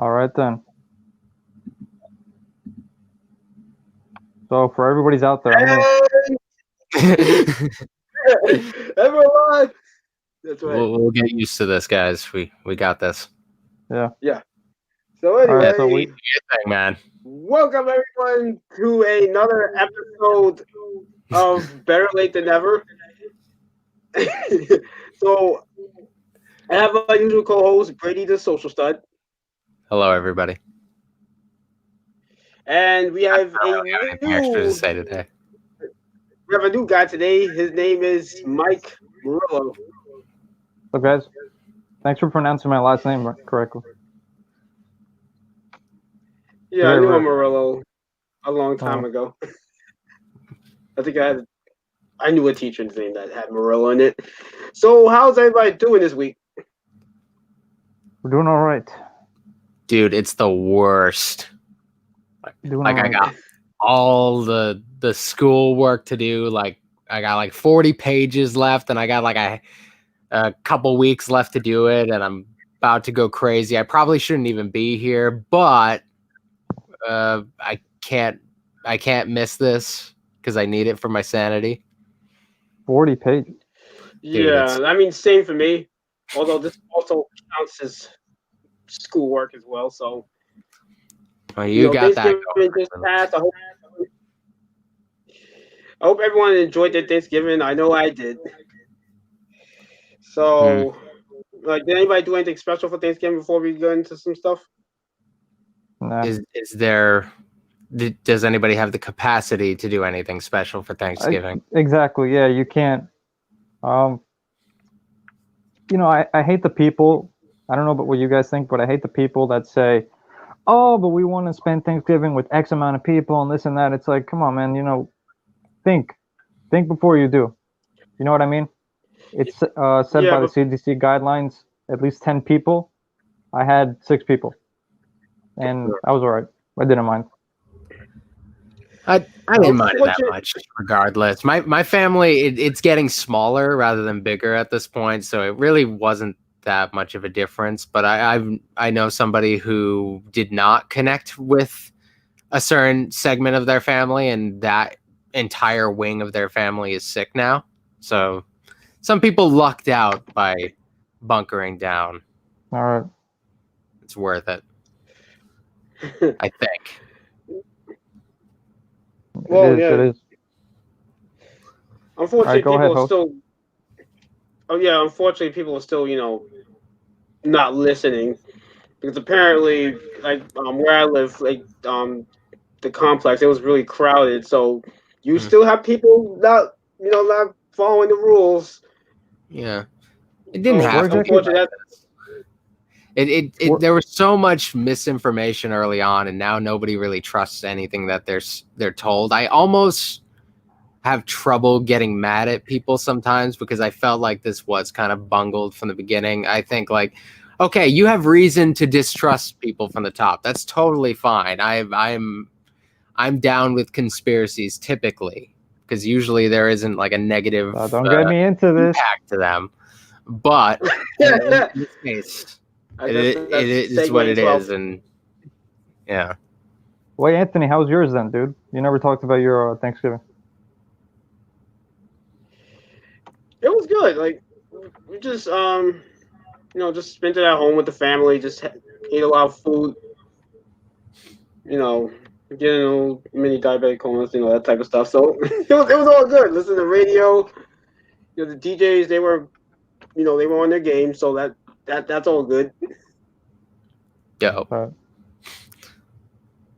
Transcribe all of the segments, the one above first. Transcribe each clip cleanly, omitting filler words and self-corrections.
All right then. So for everybody's out there, Everyone! That's right. We'll get used to this, guys. We got this. Yeah. So All right. anyway, So Your thing, man. welcome everyone to another episode of Better Late Than Never. So I have my usual co-host Brady, the social stud, Hello, everybody. and we have I don't really have anything extra to say today. new guy today. His name is Mike Murillo. So guys, thanks for pronouncing my last name correctly. Yeah, Very I knew rare. a Murillo a long time ago. I think I knew a teacher's name that had Murillo in it. So how's everybody doing this week? We're doing all right. Dude, it's the worst. Doing Like all I right. got all the school work to do. Like I got like 40 pages left, and I got like a couple weeks left to do it, and I'm about to go crazy. I probably shouldn't even be here, but I can't miss this because I need it for my sanity. 40 pages. Yeah, I mean, same for me. Although this also counts as schoolwork as well. So Well, you got that Thanksgiving just passed. I hope everyone enjoyed their Thanksgiving. I know I did. So, like, did anybody do anything special for Thanksgiving before we go into some stuff? Nah. Is there? Does anybody have the capacity to do anything special for Thanksgiving? Exactly. Yeah, you can't. I hate the people. I don't know about what you guys think, but I hate the people that say, "Oh, but we want to spend Thanksgiving with X amount of people and this and that." It's like, come on, man. Think before you do. You know what I mean? It's said by the CDC guidelines, at least 10 people. I had 6 people, and I was all right. I didn't mind. I didn't mind it that much. Regardless, my family it's getting smaller rather than bigger at this point, so it really wasn't that much of a difference. But I know somebody who did not connect with a certain segment of their family, and that entire wing of their family is sick now. So some people lucked out by bunkering down. All right. It's worth it, I think. Well, it is. Unfortunately, people are still. Oh yeah, unfortunately, people are still, not listening because apparently, like where I live, like the complex, it was really crowded. So you still have people not following the rules. Yeah, it didn't have to. There was so much misinformation early on, and now nobody really trusts anything that they're told. I almost have trouble getting mad at people sometimes because I felt like this was kind of bungled from the beginning. I think like, okay, you have reason to distrust people from the top. That's totally fine. I'm down with conspiracies typically because usually there isn't like a negative don't get me into this impact to them. But in this case, it is what it is, and yeah. Wait, Anthony, how's yours then, dude? You never talked about your Thanksgiving. It was good. Like we just just spent it at home with the family. Just ate a lot of food. Getting a little mini diabetic comas, that type of stuff. So it was all good. Listen to the radio. The DJs they were on their game, so that's all good. Dope.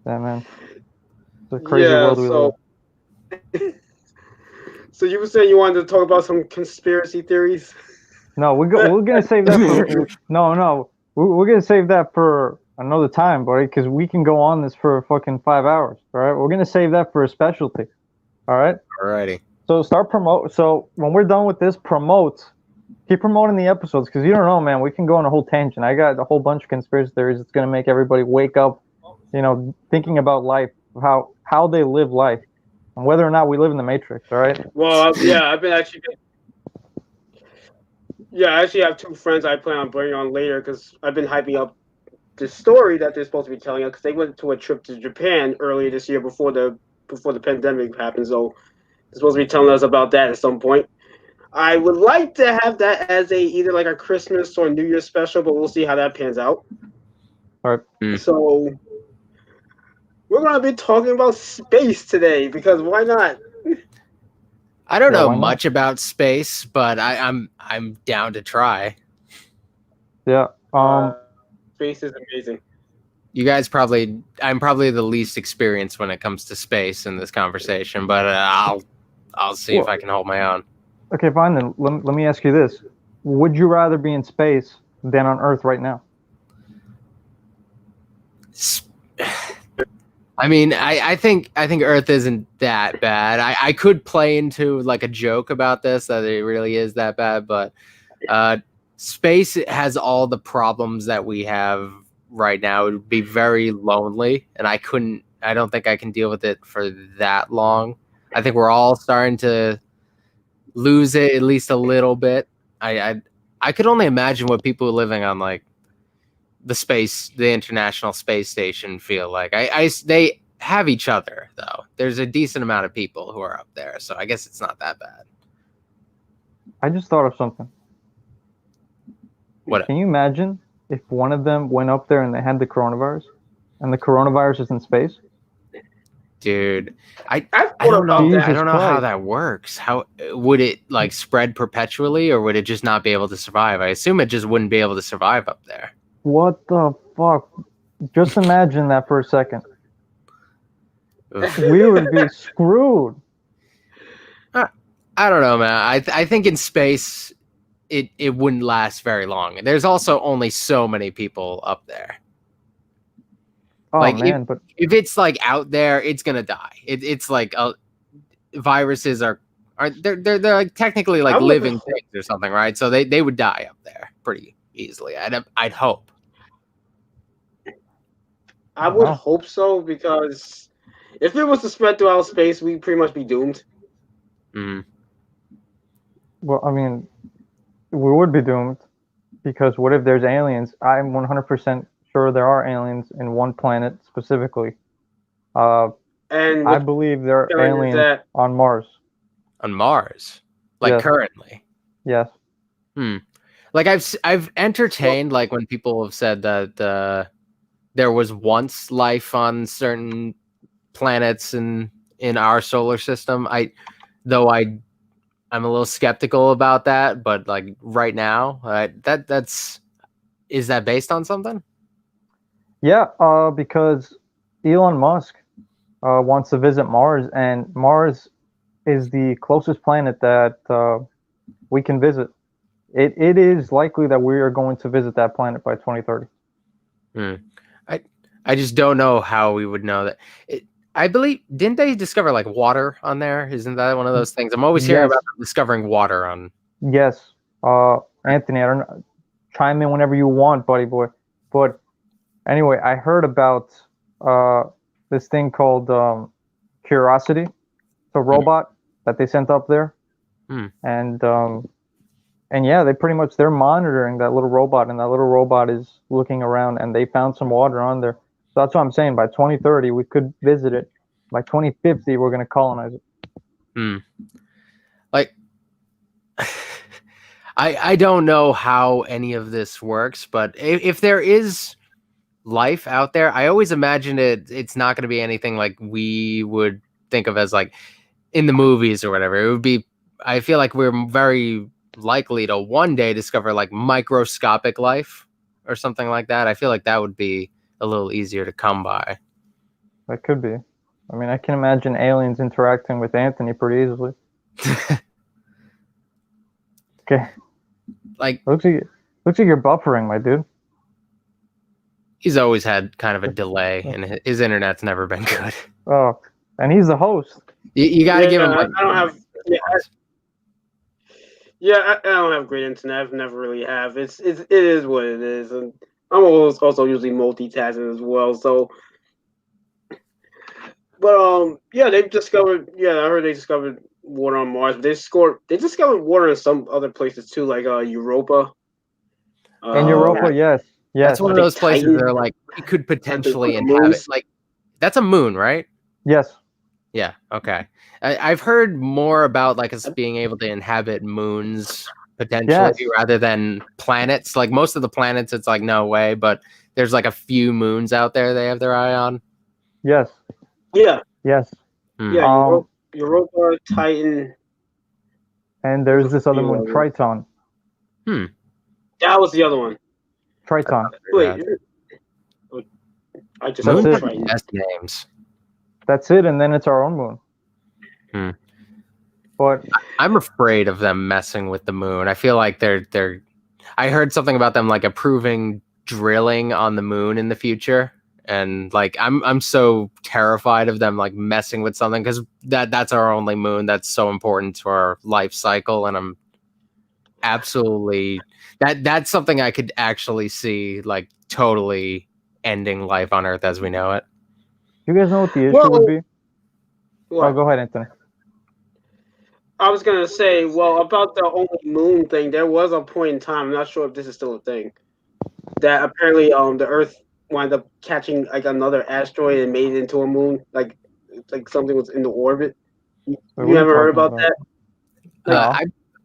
Yeah, man. It's a crazy world we live. So you were saying you wanted to talk about some conspiracy theories? No, we're gonna save that for no. We're gonna save that for another time, buddy, because we can go on this for fucking 5 hours. All right, we're gonna save that for a specialty. All right. Alrighty. So start promote. So when we're done with this, keep promoting the episodes because you don't know, man. We can go on a whole tangent. I got a whole bunch of conspiracy theories. It's gonna make everybody wake up, thinking about life, how they live life, and whether or not we live in the Matrix. All right. Well, yeah, I actually have 2 friends I plan on bringing on later because I've been hyping up the story that they're supposed to be telling us, because they went to a trip to Japan earlier this year before the pandemic happened. So they're supposed to be telling us about that at some point. I would like to have that as either like a Christmas or New Year's special, but we'll see how that pans out. All right. So we're gonna be talking about space today because why not? I don't know why not? much about space, but I'm down to try. Yeah. Space is amazing. You guys I'm probably the least experienced when it comes to space in this conversation, but I'll see if I can hold my own. Okay, fine then. Let me ask you this: would you rather be in space than on Earth right now? I mean, I think Earth isn't that bad. I could play into like a joke about this that it really is that bad, but space has all the problems that we have right now. It would be very lonely, and I don't think I can deal with it for that long. I think we're all starting to lose it at least a little bit. I could only imagine what people living on like the International Space Station feel like. They have each other though. There's a decent amount of people who are up there, so I guess it's not that bad. I just thought of something. What? Can you imagine if one of them went up there and they had the coronavirus, and the coronavirus is in space? Dude, I don't know. I don't know how that works. How would it like spread perpetually, or would it just not be able to survive? I assume it just wouldn't be able to survive up there. What the fuck? Just imagine that for a second. We would be screwed. I don't know, man. I think in space, it wouldn't last very long. There's also only so many people up there. Oh like man, if it's like out there, it's gonna die. It's like viruses are they're like technically like living things or something, right? So they would die up there pretty easily. I'd hope. I would hope so, because if it was to spread throughout space, we'd pretty much be doomed. Mm. Well, I mean, we would be doomed, because what if there's aliens? I'm 100% sure there are aliens in one planet specifically. And I believe there are aliens on Mars. On Mars, like yes. Currently. Yes. Like I've entertained like when people have said that there was once life on certain planets in our solar system. I'm a little skeptical about that, but like right now, is that based on something? Yeah, because Elon Musk wants to visit Mars, and Mars is the closest planet that we can visit. It is likely that we are going to visit that planet by 2030. I just don't know how we would know that. I believe, didn't they discover like water on there? Isn't that one of those things? I'm always hearing about them discovering water on. Yes, Anthony, I don't know. Chime in whenever you want, buddy boy. But anyway, I heard about this thing called Curiosity. It's a robot that they sent up there, and yeah, they're monitoring that little robot, and that little robot is looking around, and they found some water on there. So that's what I'm saying. By 2030, we could visit it. By 2050, we're going to colonize it. Like, I don't know how any of this works, but if there is life out there, I always imagine it's not going to be anything like we would think of as like in the movies or whatever. It would be, I feel like we're very likely to one day discover like microscopic life or something like that. I feel like that would be a little easier to come by. That could be. I mean, I can imagine aliens interacting with Anthony pretty easily. Okay. Like, looks like you're buffering, my dude. He's always had kind of a delay, and his internet's never been good. Oh, and he's the host. You got to give him. Like, I don't have. I don't have great internet. I've never really have. It is what it is, and I'm also usually multitasking as well. So, but they've discovered. Yeah, I heard they discovered water on Mars. But they discovered water in some other places too, like Europa. In Europa, yes. Yes. That's one of those places Titan. that are like you could potentially The inhabit. moons. Like that's a moon, right? Yes. Yeah. Okay. I've heard more about like us being able to inhabit moons potentially Yes. rather than planets. Like most of the planets, it's like no way. But there's like a few moons out there they have their eye on. Yes. Yeah. Yes. Yeah. Europa, Titan. And there's this other few moon, others. Triton. That was the other one. Triton. Wait. I just Moons said have Triton. the best names. That's it, and then it's our own moon. But I'm afraid of them messing with the moon. I feel like they're. I heard something about them like approving drilling on the moon in the future, and like I'm so terrified of them like messing with something because that's our only moon that's so important to our life cycle, and I'm absolutely that's something I could actually see like totally ending life on Earth as we know it. you guys know what the issue would be? What? Oh, go ahead, Anthony. I was gonna say, well, about the only moon thing, there was a point in time, I'm not sure if this is still a thing, that apparently the Earth wound up catching like another asteroid and made it into a moon, like something was in the orbit. You ever heard about that? No.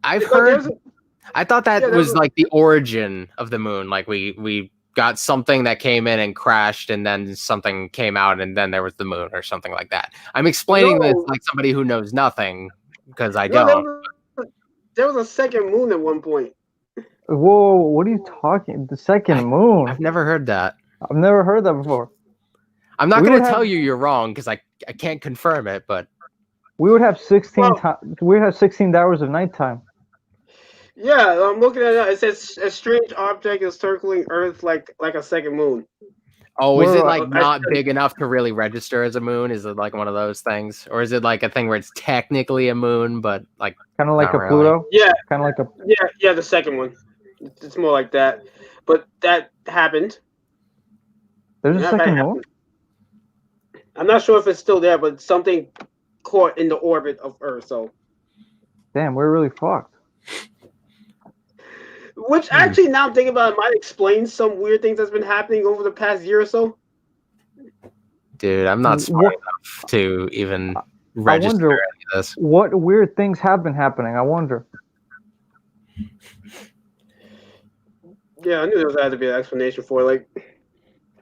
I've Because heard. I thought that Yeah, was like the origin of the moon. Like we got something that came in and crashed, and then something came out, and then there was the moon or something like that. I'm explaining this like somebody who knows nothing because I don't. There was a second moon at one point. Whoa, what are you talking? The second moon? I've never heard that. I've never heard that before. I'm not going to tell you you're wrong because I can't confirm it, but we would have 16 we have 16 hours of nighttime. Yeah, I'm looking at it. It says a strange object is circling Earth like a second moon. Oh, is it like not big enough to really register as a moon? Is it like one of those things, or is it like a thing where it's technically a moon, but like kind of like a really? Pluto? Yeah, kind of like a yeah, the second one. It's more like that, but that happened. There's a second moon. I'm not sure if it's still there, but something caught in the orbit of Earth. So, damn, we're really fucked. Which actually, now thinking about it, might explain some weird things that's been happening over the past year or so. Dude, I'm not smart enough to even register any of this. What weird things have been happening? I wonder. Yeah, I knew there had to be an explanation for it. Like,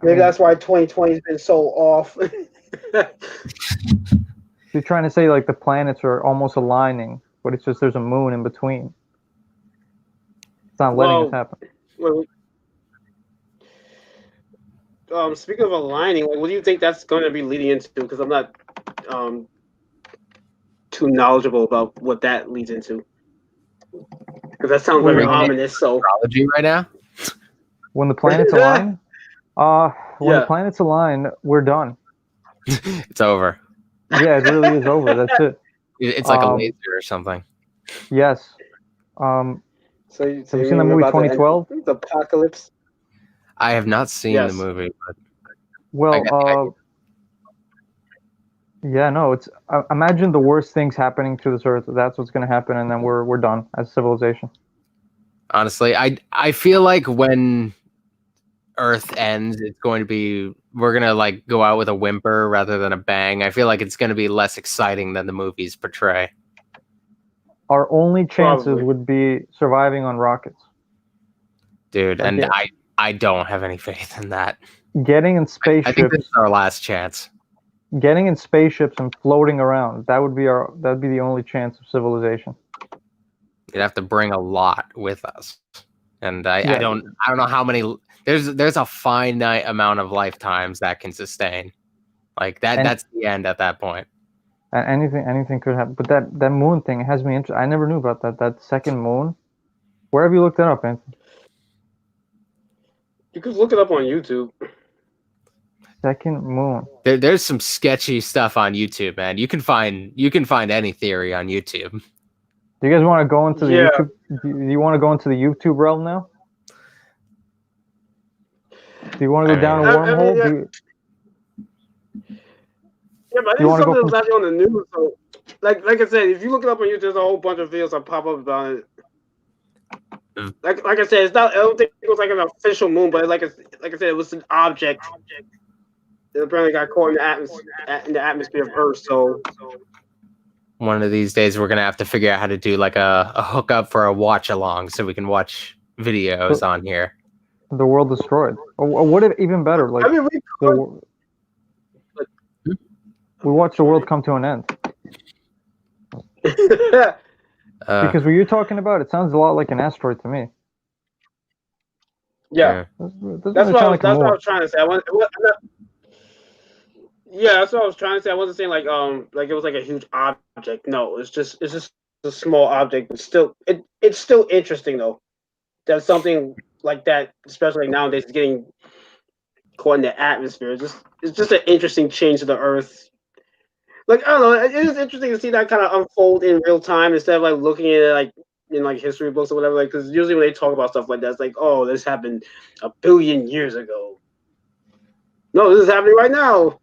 maybe that's why 2020 has been so off. You're trying to say like the planets are almost aligning, but it's just there's a moon in between. It's not letting us happen. Speaking of aligning, like, what do you think that's going to be leading into? Because I'm not too knowledgeable about what that leads into. Because that sounds very ominous. So astrology right now. When the planets align, the planets align, we're done. It's over. Yeah, it really is over. That's it. It's like a laser or something. Yes. So have you seen the movie 2012? The apocalypse. I have not seen the movie. But well, yeah, no. It's imagine the worst things happening to this Earth. That's what's going to happen, and then we're done as civilization. Honestly, I feel like when Earth ends, it's going to be we're gonna like go out with a whimper rather than a bang. I feel like it's going to be less exciting than the movies portray. Our only chances would be surviving on rockets. Dude, and I don't have any faith in that. Getting in spaceships. I think this is our last chance. Getting in spaceships and floating around, that'd be the only chance of civilization. You'd have to bring a lot with us. And I don't know how many there's a finite amount of lifetimes that can sustain. Like that's the end at that point. Anything could happen, but that moon thing has me interested. I never knew about that second moon. Where have you looked that up, Anthony? You could look it up on YouTube. Second moon. There's some sketchy stuff on YouTube, man. You can find any theory on YouTube. Do you guys want to go into the YouTube? Do you want to go into the YouTube realm now? Do you want to go down a wormhole? Yeah, but I think something that's actually on the news. So, like I said, if you look it up on YouTube, there's a whole bunch of videos that pop up about it. like I said, it's not. I don't think it was like an official moon, but like I said, it was an object that apparently got caught in the atmosphere of Earth. So one of these days, we're gonna have to figure out how to do like a hookup for a watch along, so we can watch videos on here. The world destroyed. Or what if even better? Like I mean, we watch the world come to an end. Because what you're talking about, it sounds a lot like an asteroid to me. Yeah, that's what I was trying to say. That's what I was trying to say. I wasn't saying like it was like a huge object. No, it's just a small object, but still it's still interesting though. That something like that, especially nowadays, is getting caught in the atmosphere. It's just an interesting change to the Earth. Like I don't know, it is interesting to see that kind of unfold in real time instead of like looking at it like in like history books or whatever. Like because usually when they talk about stuff like that, it's like, oh, this happened 1 billion years ago. No, this is happening right now.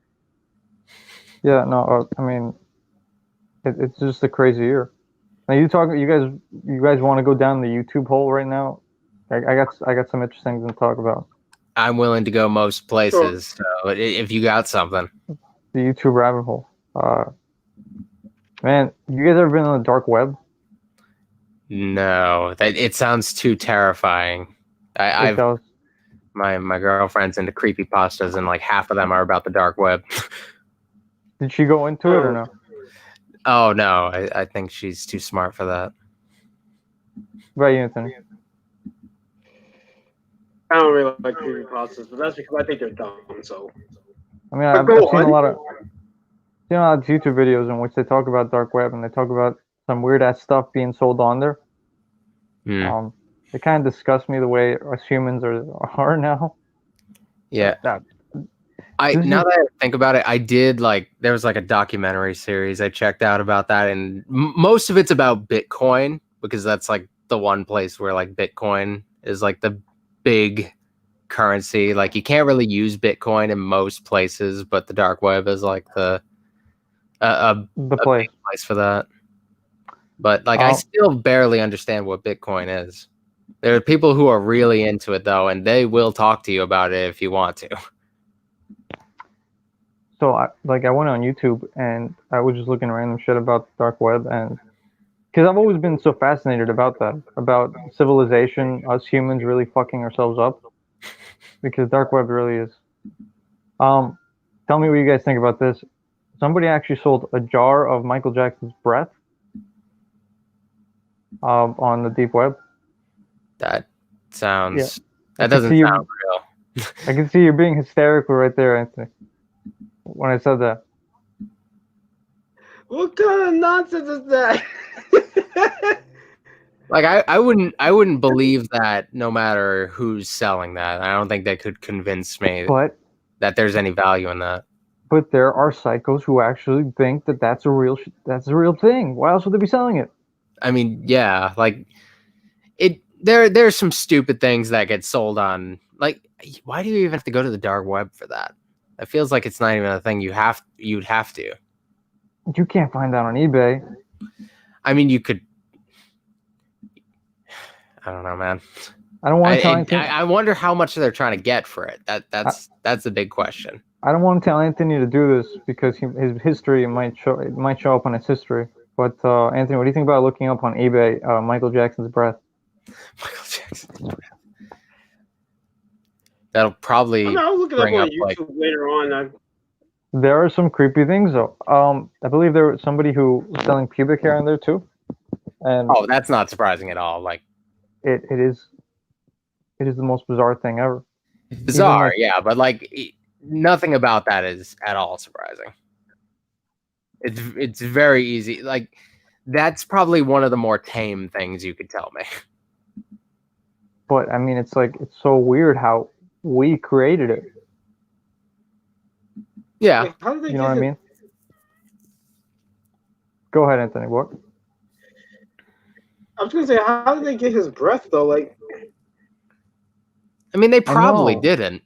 Yeah, no, I mean, it's just a crazy year. Now you guys want to go down the YouTube hole right now? I got some interesting things to talk about. I'm willing to go most places. Sure. So if you got something, the YouTube rabbit hole. Man, you guys ever been on the dark web? No, it sounds too terrifying. My girlfriend's into creepypastas, and like half of them are about the dark web. Did she go into it or no? Oh no, I think she's too smart for that. What about you, Anthony? I don't really like creepypastas, but that's because I think they're dumb. So I mean, I've seen a lot of YouTube videos in which they talk about dark web and they talk about some weird ass stuff being sold on there. It kind of disgusts me the way us humans are now. Yeah. Now that I think about it, I did there was like a documentary series I checked out about that, and most of it's about Bitcoin because that's like the one place where like Bitcoin is like the big currency. Like you can't really use Bitcoin in most places, but the dark web is like the place for that. But like I still barely understand what Bitcoin is. There are people who are really into it though, and they will talk to you about it if you want to. So I went on YouTube and I was just looking random shit about the dark web, and because I've always been so fascinated about that, about civilization, us humans really fucking ourselves up, because dark web really is. Tell me what you guys think about this. Somebody actually sold a jar of Michael Jackson's breath on the deep web. That sounds. That doesn't sound real. I can see you being hysterical right there, Anthony, when I said that. What kind of nonsense is that? Like I wouldn't believe that no matter who's selling that. I don't think they could convince me that there's any value in that. But there are psychos who actually think that that's a real thing. Why else would they be selling it? I mean, yeah, like there's some stupid things that get sold on. Like, why do you even have to go to the dark web for that? It feels like it's not even a thing you'd have to. You can't find that on eBay. I mean, you could. I don't know, man. I don't want to tell Anthony. I wonder how much they're trying to get for it. That's the big question. I don't want to tell Anthony to do this because his history might show up on his history. But Anthony, what do you think about looking up on eBay Michael Jackson's breath? Michael Jackson's breath. That'll probably. I'll look it up on YouTube later on. There are some creepy things though. I believe there was somebody who was selling pubic hair in there too. And that's not surprising at all. Like it is the most bizarre thing ever. Bizarre, yeah, but like nothing about that is at all surprising. It's very easy. Like that's probably one of the more tame things you could tell me. But I mean, it's so weird how we created it. Yeah, like, how did they you know what I mean? Go ahead, Anthony. What? I was gonna say, how did they get his breath though? Like, I mean, they probably didn't.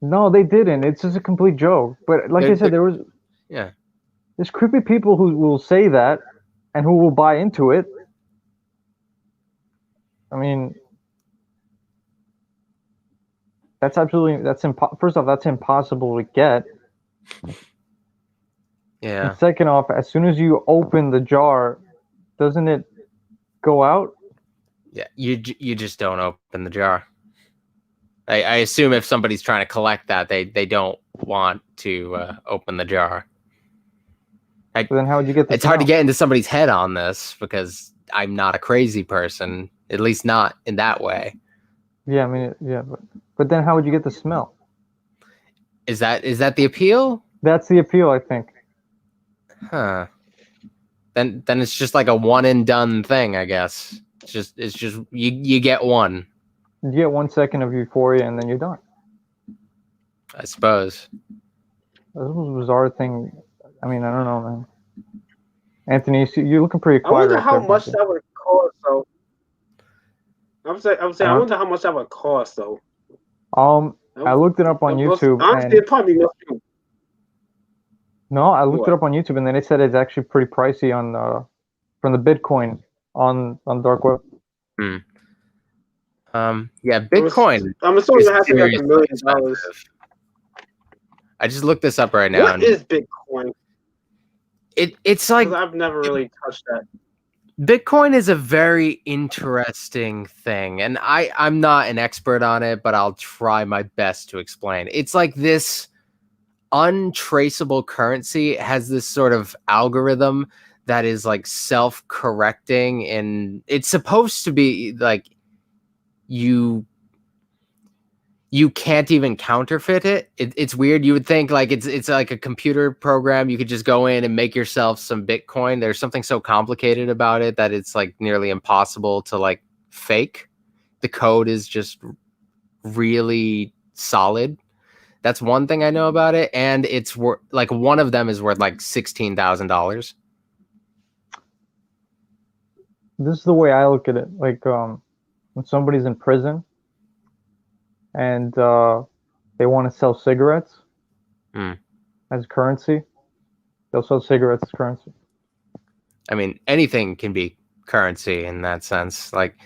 No, they didn't. It's just a complete joke. But like I said, there's creepy people who will say that and who will buy into it. I mean, That's absolutely first off, that's impossible to get. Yeah. And second off, as soon as you open the jar, doesn't it go out? Yeah, you just don't open the jar. I assume if somebody's trying to collect that, they don't want to open the jar. So then how would you get the It's hard to smell? get into somebody's head on this because I'm not a crazy person, at least not in that way. Yeah, I mean, but then how would you get the smell? Is that the appeal? That's the appeal, I think. Huh. Then it's just like a one and done thing, I guess. It's just you get one. You get 1 second of euphoria and then you're done. I suppose. This was a bizarre thing. I mean, I don't know, man. Anthony, you're looking pretty I quiet. wonder right how there, much buddy. that would cost, though. I'm saying, I wonder how much that would cost, though. I looked it up on YouTube. Honestly, it probably must be. No, I looked it up on YouTube, and then it said it's actually pretty pricey on from the Bitcoin on dark web. Yeah, Bitcoin. I'm assuming it has to be like $1 million. I just looked this up right now. What is Bitcoin? It's like I've never really touched that. Bitcoin is a very interesting thing, and I'm not an expert on it, but I'll try my best to explain. It's like this untraceable currency. It has this sort of algorithm that is like self-correcting, and it's supposed to be like you can't even counterfeit it. It's weird. You would think like it's like a computer program. You could just go in and make yourself some Bitcoin. There's something so complicated about it that it's like nearly impossible to like fake. The code is just really solid. That's one thing I know about it, and it's like one of them is worth like $16,000. This is the way I look at it. Like when somebody's in prison and they want to sell cigarettes as currency, they'll sell cigarettes as currency. I mean, anything can be currency in that sense. Like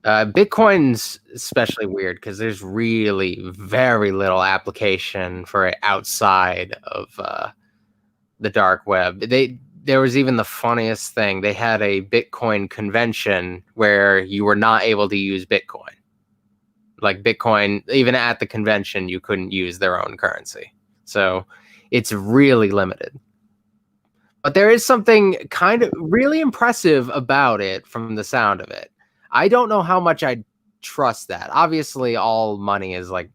Bitcoin's especially weird because there's really very little application for it outside of the dark web. There was even the funniest thing. They had a Bitcoin convention where you were not able to use Bitcoin. Like Bitcoin, even at the convention, you couldn't use their own currency. So it's really limited. But there is something kind of really impressive about it from the sound of it. I don't know how much I trust that. Obviously, all money is like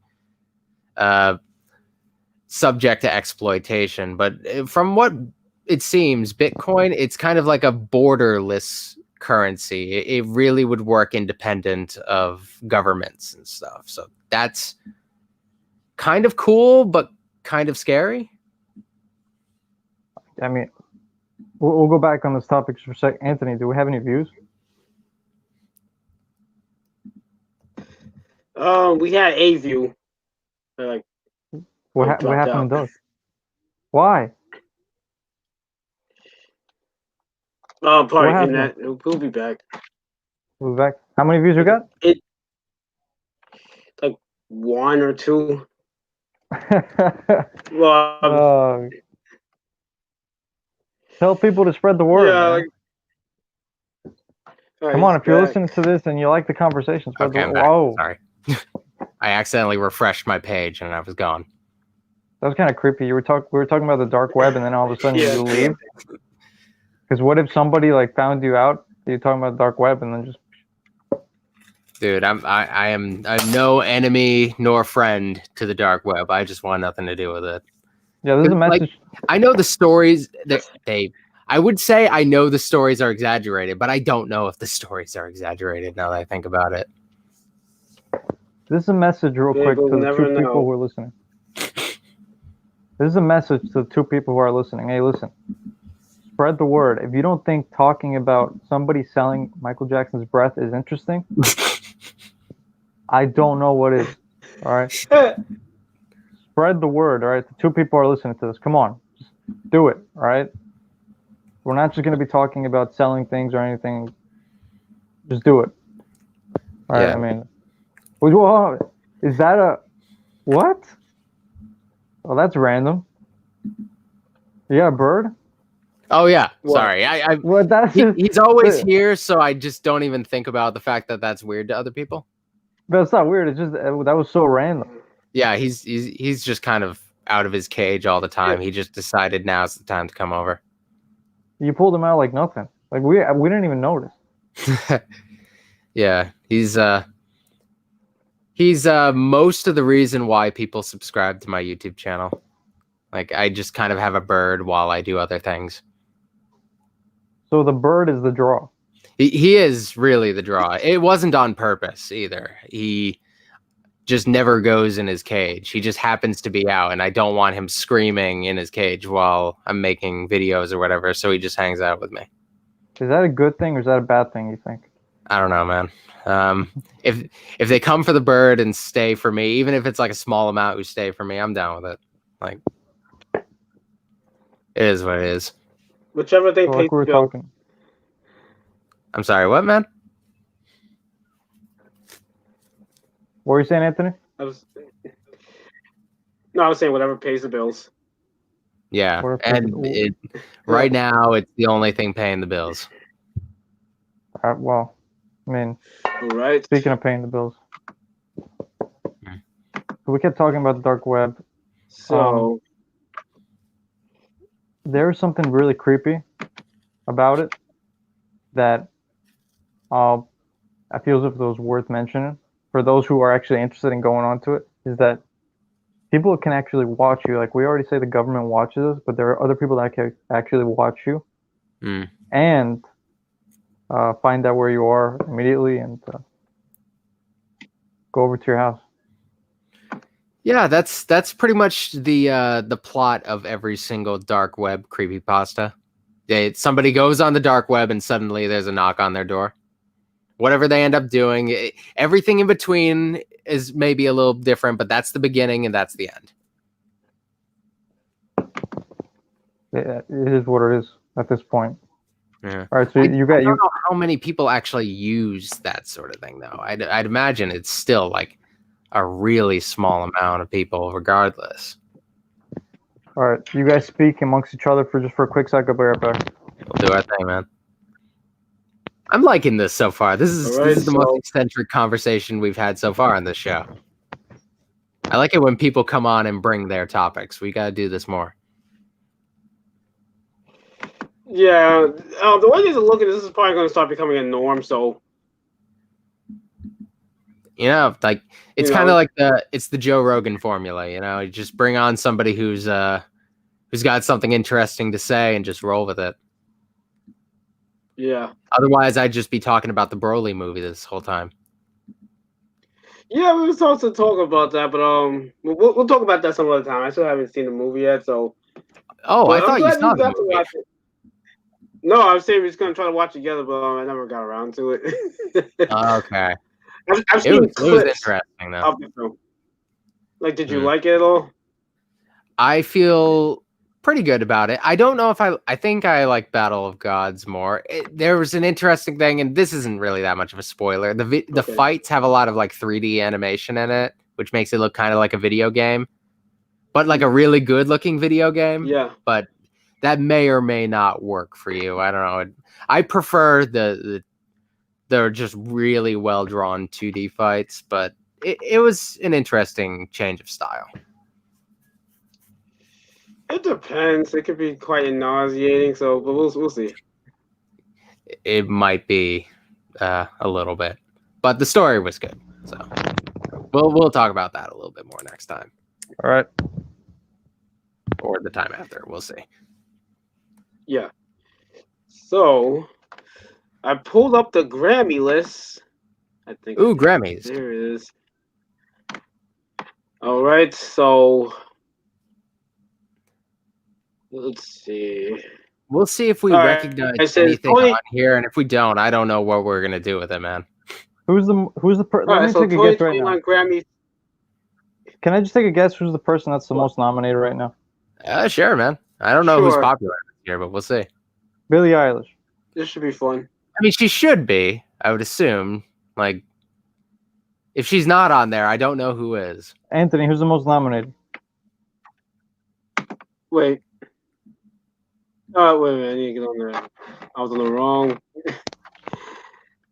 subject to exploitation. But from what it seems, Bitcoin, it's kind of like a borderless currency. It really would work independent of governments and stuff. So that's kind of cool, but kind of scary. I mean, we'll go back on this topic for a sec. Anthony, do we have any views? We had a view. Like, what happened to Doug? Why? probably in that. We'll be back. We'll be back. How many views we got? Like 1 or 2. Well, tell people to spread the word. Yeah. Come on, if you're listening to this and you like the conversation, spread the word. Whoa. Sorry. I accidentally refreshed my page and I was gone. That was kind of creepy. We were talking about the dark web, and then all of a sudden you leave. Because what if somebody like found you out? You're talking about the dark web, and then just. Dude, I'm no enemy nor friend to the dark web. I just want nothing to do with it. Yeah, this is a message. Like, I know the stories that I would say I know the stories are exaggerated, but I don't know if the stories are exaggerated now that I think about it. This is a message real quick to the 2 people who are listening. This is a message to the 2 people who are listening. Hey, listen. Spread the word. If you don't think talking about somebody selling Michael Jackson's breath is interesting, I don't know what is. All right? Spread the word, all right? The 2 people are listening to this. Come on. Just do it, all right? We're not just going to be talking about selling things or anything. Just do it. All right? Yeah. I mean, well, is that What? Oh, that's random. You got a bird? Oh yeah, What? sorry. Well, that's just, He's always here, so I just don't even think about the fact that that's weird to other people. but it's not weird. It's just that was so random. Yeah, he's just kind of out of his cage all the time. He just decided now's the time to come over. You pulled him out like nothing. Like we didn't even notice. Yeah, he's most of the reason why people subscribe to my YouTube channel. Like I just kind of have a bird while I do other things. So the bird is the draw. He is really the draw. It wasn't on purpose either. He just never goes in his cage. He just happens to be out, and I don't want him screaming in his cage while I'm making videos or whatever, so he just hangs out with me. Is that a good thing or is that a bad thing, you think? I don't know, man. If they come for the bird and stay for me, even if it's like a small amount who stay for me, I'm down with it. Like, it is what it is. Whichever thing So pays like we were the bill. talking. I'm sorry, what, man? What were you saying, Anthony? I was saying whatever pays the bills. Yeah, Or if and it- right now it's the only thing paying the bills. Well, I mean, All right. speaking of paying the bills, we kept talking about the dark web. So There's something really creepy about it that I feel as if it was worth mentioning for those who are actually interested in going on to it. Is that people can actually watch you. Like we already say, the government watches us, but there are other people that can actually watch you and find out where you are immediately and go over to your house. Yeah, that's pretty much the plot of every single dark web creepypasta. Somebody goes on the dark web and suddenly there's a knock on their door. Whatever they end up doing, everything in between is maybe a little different, but that's the beginning and that's the end. It is what it is at this point. Yeah. All right, so I don't know how many people actually use that sort of thing, though. I'd imagine it's still like a really small amount of people, regardless. All right, you guys speak amongst each other for a quick second. I'll be right back. We'll do our thing, man. I'm liking this so far. This is the most eccentric conversation we've had so far on this show. I like it when people come on and bring their topics. We got to do this more. yeah, the way these are looking, this is probably going to start becoming a norm. So like it's kind of like the Joe Rogan formula. You just bring on somebody who's got something interesting to say and just roll with it. Yeah. Otherwise, I'd just be talking about the Broly movie this whole time. Yeah, we were supposed to talk about that, but we'll talk about that some other time. I still haven't seen the movie yet, so. Oh, I thought you saw the movie. Watch it. No, I was saying we was gonna try to watch it together, but I never got around to it. Okay. I've seen clips. It was interesting, though. Of the film. Like, did you like it at all? I feel pretty good about it. I don't know if I think I like Battle of Gods more. There was an interesting thing, and this isn't really that much of a spoiler. The fights have a lot of like 3D animation in it, which makes it look kind of like a video game, but like a really good looking video game. Yeah. But that may or may not work for you. I don't know. I prefer they're just really well drawn 2D fights, but it was an interesting change of style. It depends. It could be quite nauseating. So, but we'll see. It might be a little bit, but the story was good. So we'll talk about that a little bit more next time. All right. Or the time after. We'll see. Yeah. So I pulled up the Grammy list. I think. Ooh, Grammys. There it is. All right. So let's see. We'll see if we recognize anything on here, and if we don't, I don't know what we're gonna do with it, man. Who's the person? Let me take a guess right now. Grammys. Can I just take a guess? Who's the person that's the most nominated right now? Sure, man. I don't know who's popular here, but we'll see. Billie Eilish. This should be fun. I mean, she should be. I would assume. Like, if she's not on there, I don't know who is. Anthony, who's the most nominated? Wait. Oh, wait a minute. I need to get on there. I was on the wrong.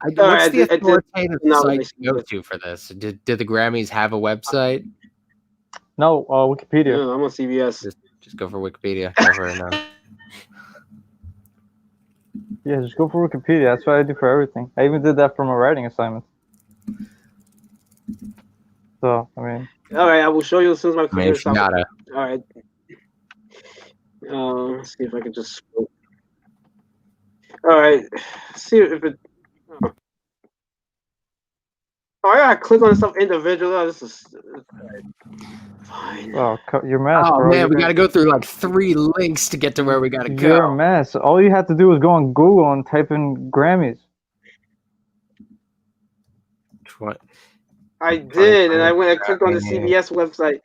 What's the authoritative site to go to for this? Did the Grammys have a website? No, Wikipedia. Yeah, I'm on CBS. Just go for Wikipedia. Go for it now. Yeah, just go for Wikipedia. That's what I do for everything. I even did that for my writing assignment. So, I mean. All right, I will show you as soon as my computer stops. Gotta. All right. Let's see if I can just. All right. See if it. Oh, I gotta click on stuff individually. Oh, this is fine. Oh, your mess, oh bro. Man, we gotta go through like 3 links to get to where we gotta go. You're a mess. All you have to do is go on Google and type in Grammys. What? I did, and I clicked on the CBS website.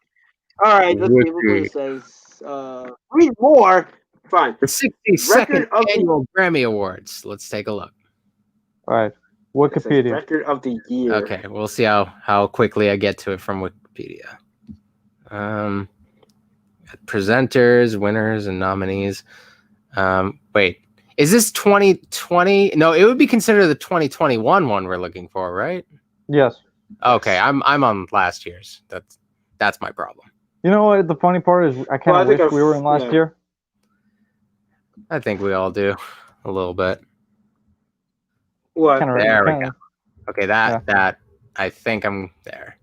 All right, let's see what it says. Read more. Fine. The 62nd annual Grammy Awards. Let's take a look. All right. Wikipedia. Record of the year. Okay, we'll see how quickly I get to it from Wikipedia. Presenters, winners, and nominees. Wait, is this 2020? No, it would be considered the 2021 one we're looking for, right? Yes. Okay, I'm on last year's. That's my problem. You know what? The funny part is, I kind of wish we were in last year. I think we all do a little bit. What? There we go. Okay, that I think I'm there.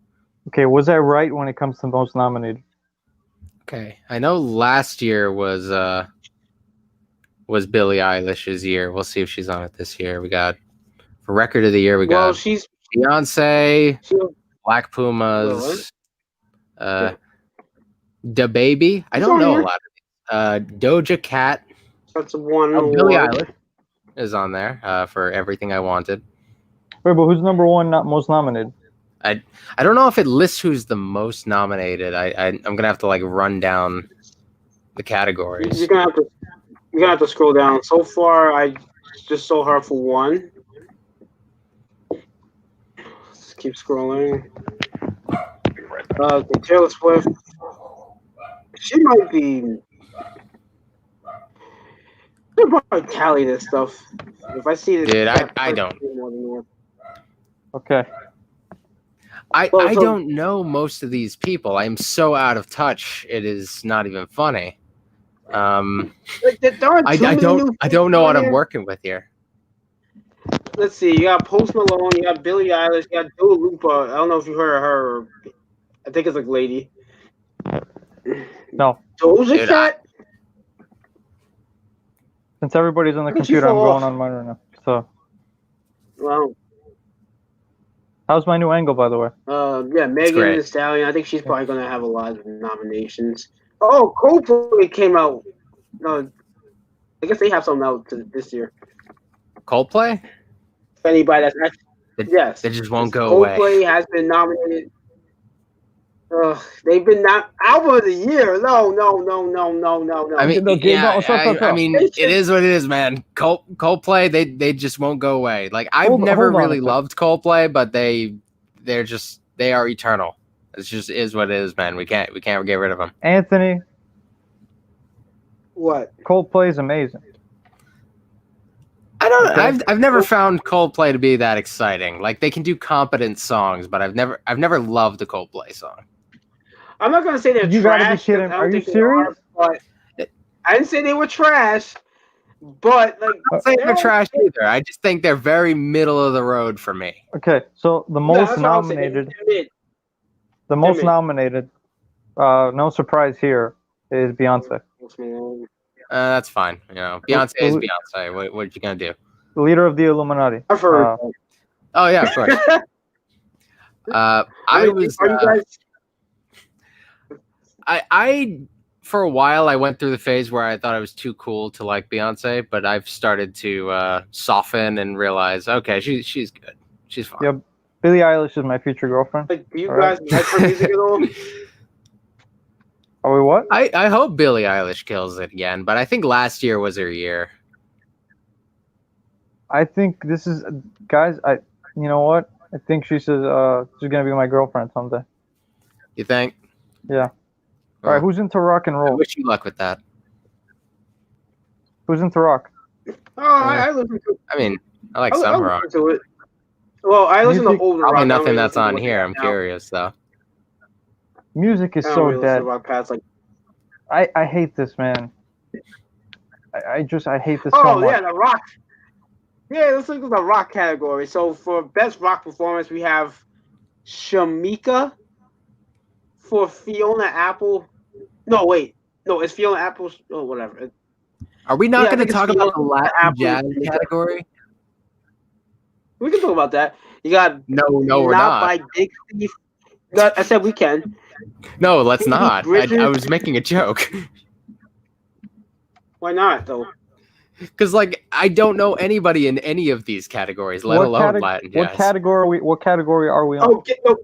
Okay, was I right when it comes to most nominated? Okay, I know last year was Billie Eilish's year. We'll see if she's on it this year. We got for record of the year. We got she's Beyonce, Black Pumas, Da Baby. I don't know a lot of these. Doja Cat. That's one. Billie Eilish is on there for Everything I Wanted. Wait, but who's number one? Not most nominated. I don't know if it lists who's the most nominated. I'm gonna have to like run down the categories. You're gonna have to scroll down. So far, I just saw her for one. Let's keep scrolling. Taylor Swift. She might be. I'll probably tally this stuff. If I see this, dude, I don't. Okay. I don't know most of these people. I'm so out of touch. It is not even funny. I don't know what I'm working with here. Let's see. You got Post Malone. You got Billie Eilish. You got Dua Lipa. I don't know if you heard of her. I think it's like lady. No. Doja Cat. Since everybody's on the computer, I'm going on mine right now. So. Wow. How's my new angle, by the way? Yeah, Megan Thee Stallion. I think she's probably going to have a lot of nominations. Oh, Coldplay came out. No, I guess they have something out this year. Coldplay? If anybody yes. They just won't go away. Coldplay has been nominated. They've been album of the year. No. I mean, it is what it is, man. Coldplay, they just won't go away. Like I've never really loved Coldplay, but they are eternal. It just is what it is, man. We can't get rid of them. Anthony, what? Coldplay is amazing. I've never found Coldplay to be that exciting. Like they can do competent songs, but I've never loved a Coldplay song. I'm not gonna say they're trash. You gotta be kidding. Are you serious? But I didn't say they were trash. But like, I'm not saying they're trash either. I just think they're very middle of the road for me. Okay, so the most nominated. The most nominated. No surprise here is Beyonce. That's fine. You know, Beyonce is Beyonce. What you gonna do? The leader of the Illuminati. I've heard. Oh yeah, of course. I for a while I went through the phase where I thought I was too cool to like Beyonce, but I've started to soften and realize, okay, she's good. She's fine. Yeah, Billie Eilish is my future girlfriend. Like, do you guys like her music at all? Are we what? I hope Billie Eilish kills it again, but I think last year was her year. I think this is, guys. You know what? I think she's gonna be my girlfriend someday. You think? Yeah. All right, who's into rock and I roll? wish you luck with that. Who's into rock? Oh, I listen to. I mean, I like I some listen rock. to it. Well, I listen to Music- older Probably rock. I don't nothing really that's listen to on what they here. got I'm now. curious though. Music is I don't so really listen dead. to rock past like. I hate this, man. I hate this so Oh much. yeah, the rock. Yeah, let's look at the rock category. So for best rock performance, we have Shamika for Fiona Apple. No, wait. No, it's Fiona Apple. Oh, whatever. Are we not Yeah, I going to think it's talk about the Fiona Latin Apple. jazz category? We can talk about that. You got No, we're Not not. by Big Thief. I said we can. No, let's Phoebe not. Bridgers. I was making a joke. Why not though? Because, like, I don't know anybody in any of these categories, let alone Latin jazz. What category are we on? Oh,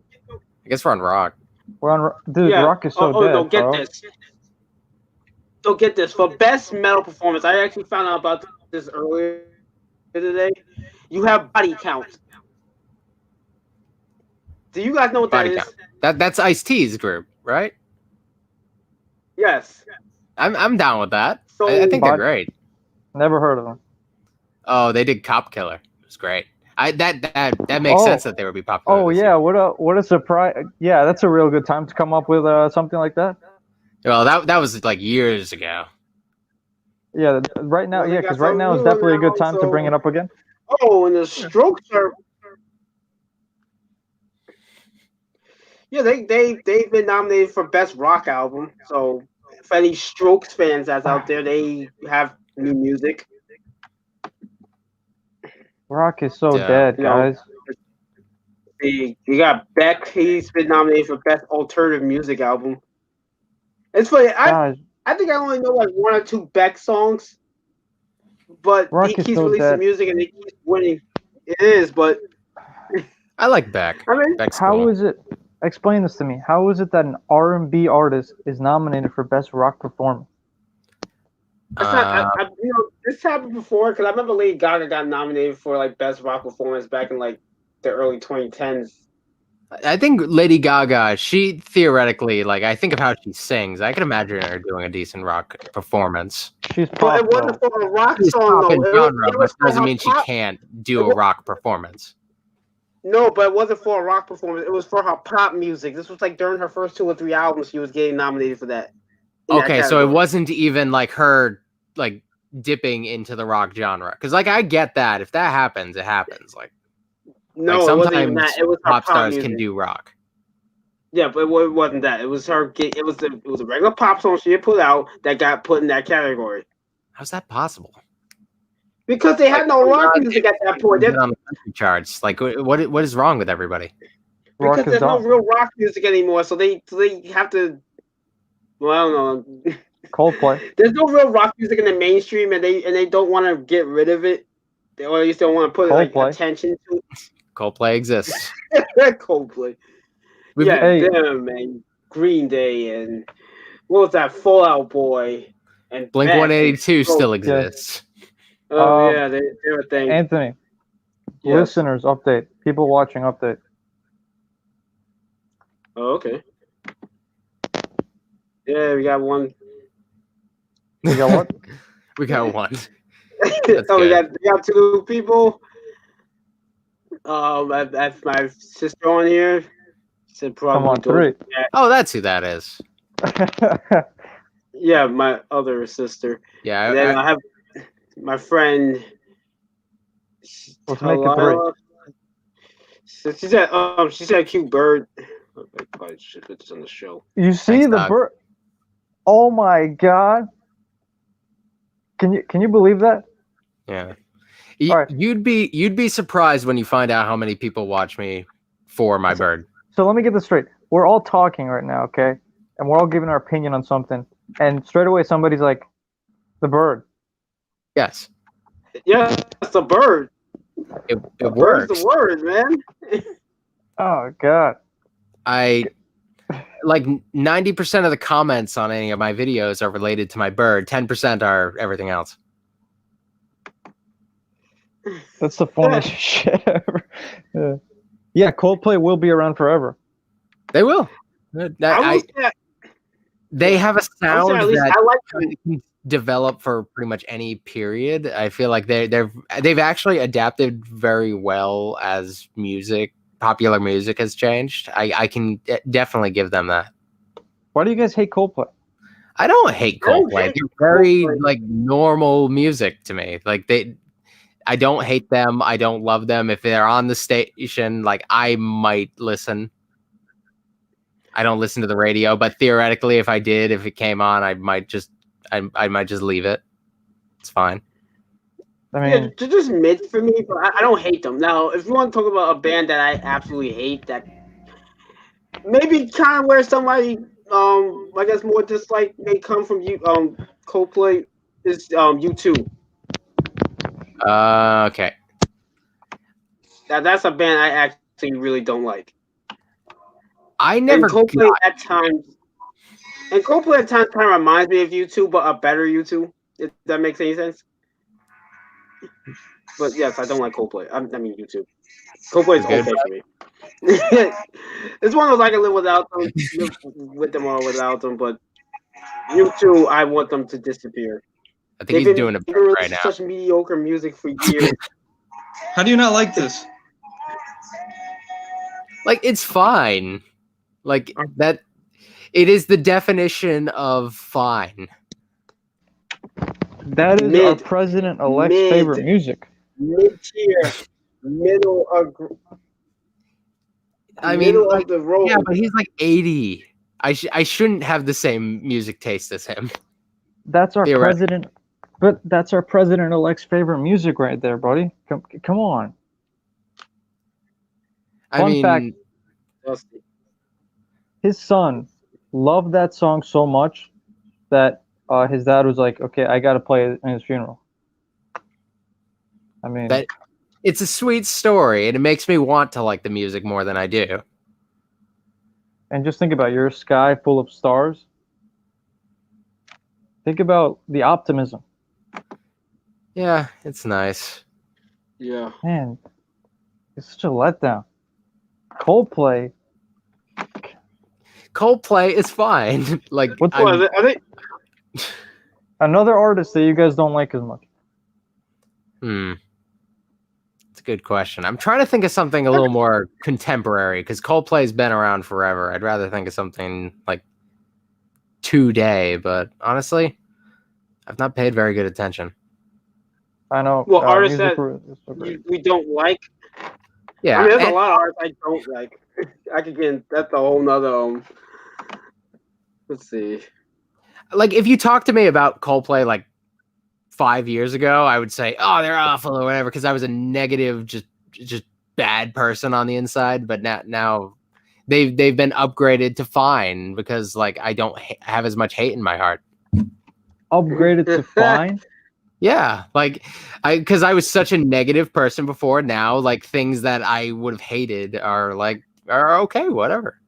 I guess we're on rock. We're on. Dude, yeah. rock is so dead. No, get bro. this. So get this. For best metal performance, I actually found out about this earlier today. You have Body Count. Do you guys know what Body that Count. is? That's Ice-T's group, right? Yes. I'm down with that. So I think they're great. Never heard of them. Oh, they did Cop Killer. It was great. That makes sense that they would be popular. Oh yeah, what a surprise! Yeah, that's a real good time to come up with something like that. Well, that was like years ago. Yeah, right now, Well, they yeah, got because right now is something new definitely a good now, time to bring it up again. Oh, and the Strokes are. Yeah, they've been nominated for best rock album. So, if any Strokes fans that's out there, they have new music. Rock is so Yeah. dead, guys. You got Beck. He's been nominated for best alternative music album. It's funny. Guys, I think I only know like one or two Beck songs, but Rock he is keeps so releasing dead. music and he keeps winning. It is, but I like Beck. I mean, Beck's how cool. is it? Explain this to me. How is it that an R&B artist is nominated for best rock performance? that's not. This happened before because I remember Lady Gaga got nominated for like best rock performance back in like the early 2010s. I think Lady Gaga, she theoretically, like, I think of how she sings. I can imagine her doing a decent rock performance. She's But pop, it wasn't though. for a rock She's song pop in though. genre, It but was for doesn't her mean she pop. can't do a rock performance. No, but it wasn't for a rock performance. It was for her pop music. This was like during her first 2 or 3 albums. She was getting nominated for that. Okay, so it wasn't even like her like dipping into the rock genre. Because like I get that if that happens, it happens. Like No, like it wasn't even sometimes that. It was her pop stars music. can do rock. Yeah, but it wasn't that. It was her. It was a regular pop song she had put out that got put in that category. How's that possible? Because they had no rock music at that point. On the country charts, like what is wrong with everybody? Rock Because is there's no dumb. real rock music anymore, so they have to. Well, I don't know. Coldplay. There's no real rock music in the mainstream, and they don't want to get rid of it. Or at least don't want to put like Coldplay. attention to Coldplay exists. it. Coldplay. Yeah, Hey. them and Green Day and what was that? Fallout Boy and Blink Beck 182 and still exists. Oh yeah, they're a thing. Anthony, Yes. listeners, update. People watching, update. Oh, okay. Yeah, we got one. We got what? We got one. Oh, we got 2 people. That's my sister on here. Said probably Come on, 3. Oh, that's who that is. Yeah, my other sister. Yeah, And then I have my friend. Let's make it 3. So she said cute bird. I probably should put this on the show. You see Thanks, the Doc. bird? Oh my god! Can you believe that? Yeah. All right. You'd be surprised when you find out how many people watch me for my bird. So let me get this straight. We're all talking right now, okay? And we're all giving our opinion on something. And straight away somebody's like, the bird. Yes. Yeah, it's a bird. It Bird's works. the word, man. Oh god. I like 90% of the comments on any of my videos are related to my bird. 10% are everything else. That's the funniest shit ever. Yeah. Coldplay will be around forever. They will. They have a sound at least that I like can develop for pretty much any period. I feel like they've actually adapted very well as popular music has changed. I can definitely give them that. Why do you guys hate Coldplay? I don't hate Coldplay. They're very like normal music to me. Like I don't hate them. I don't love them. If they're on the station, like I might listen. I don't listen to the radio, but theoretically, if it came on, I might just leave it. It's fine. I mean, yeah, they're just mid for me, but I don't hate them. Now, if you want to talk about a band that I absolutely hate, that maybe kind of where somebody, I guess more dislike may come from you, Coldplay is U2. Okay. That's a band I actually really don't like. I never. And Coldplay at times kind of reminds me of U2, but a better U2. If that makes any sense. But yes, I don't like Coldplay. I mean U2. Coldplay is okay for me. It's one of those I can live without them, live with them or without them. But U2, I want them to disappear. I think he's doing it right now. Such mediocre music for years. How do you not like this? Like it's fine. Like that. It is the definition of fine. That is our president-elect's favorite music. Mid-tier, middle of the road. Yeah, but he's like 80. I shouldn't have the same music taste as him. That's our president, but that's our president-elect's favorite music right there, buddy. Come on. Fun fact: his son loved that song so much that his dad was like, "Okay, I got to play it in his funeral." I mean, it's a sweet story, and it makes me want to like the music more than I do. And just think about your sky full of stars. Think about the optimism. Yeah, it's nice. Yeah. Man, it's such a letdown. Coldplay is fine. Like are they? Another artist that you guys don't like as much. It's a good question. I'm trying to think of something a little more contemporary because Coldplay's been around forever. I'd rather think of something like today, but honestly, I've not paid very good attention. I know. Well, artists that we don't like. Yeah, I mean, there's a lot of artists I don't like. I could get that's a whole nother. Let's see. Like, if you talk to me about Coldplay like 5 years ago, I would say, "Oh, they're awful" or whatever, because I was a negative, just bad person on the inside. But now they've been upgraded to fine because like I don't have as much hate in my heart. Upgraded to fine. Yeah, like because I was such a negative person before. Now, like things that I would have hated are okay, whatever.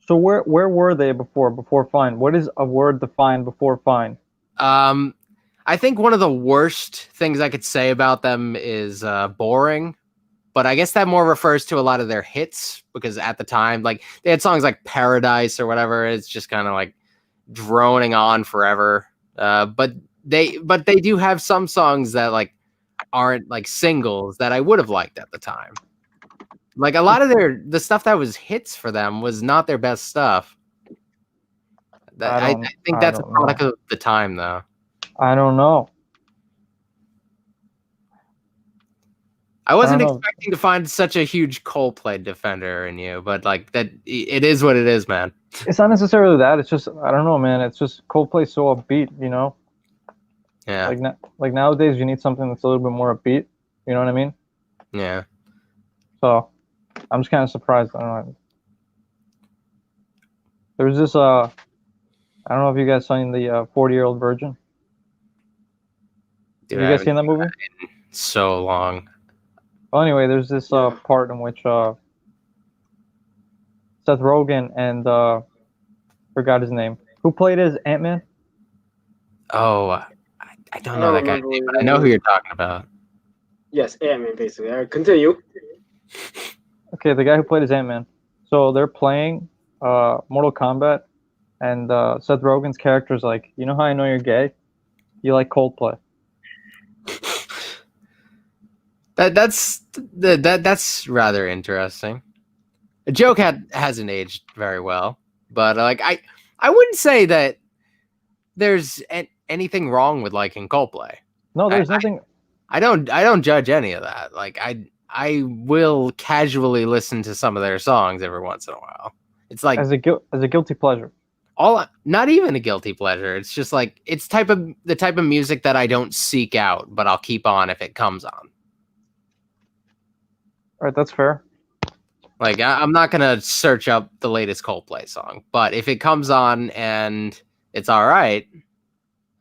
So where were they before fine? What is a word defined before fine? I think one of the worst things I could say about them is boring. But I guess that more refers to a lot of their hits because at the time, like they had songs like Paradise or whatever. It's just kind of like droning on forever. But they do have some songs that like aren't like singles that I would have liked at the time. Like a lot of the stuff that was hits for them was not their best stuff. I think that's a product of the time, though. I don't know. I wasn't expecting to find such a huge Coldplay defender in you, but like that, it is what it is, man. It's not necessarily that. It's just I don't know, man. It's just Coldplay's so upbeat, you know. Yeah. Like nowadays, you need something that's a little bit more upbeat. You know what I mean? Yeah. So, I'm just kind of surprised. I don't know. There was this I don't know if you guys seen the 40-Year-Old Virgin. Dude, have you guys seen that movie? So long. Well, anyway, there's this part in which Seth Rogen and forgot his name. Who played as Ant-Man? Oh, I don't know that guy, but I know who you're talking about. Yes, Ant-Man, basically. All right, continue. Okay, the guy who played as Ant-Man. So they're playing Mortal Kombat, and Seth Rogen's character is like, you know how I know you're gay? You like Coldplay. That's rather interesting. The joke hasn't aged very well, but like I wouldn't say that there's anything wrong with liking Coldplay. No, there's nothing. I don't judge any of that. Like I will casually listen to some of their songs every once in a while. It's like as a guilty pleasure. Not even a guilty pleasure. It's just like it's the type of music that I don't seek out, but I'll keep on if it comes on. All right, that's fair. Like I'm not gonna search up the latest Coldplay song, but if it comes on and it's all right,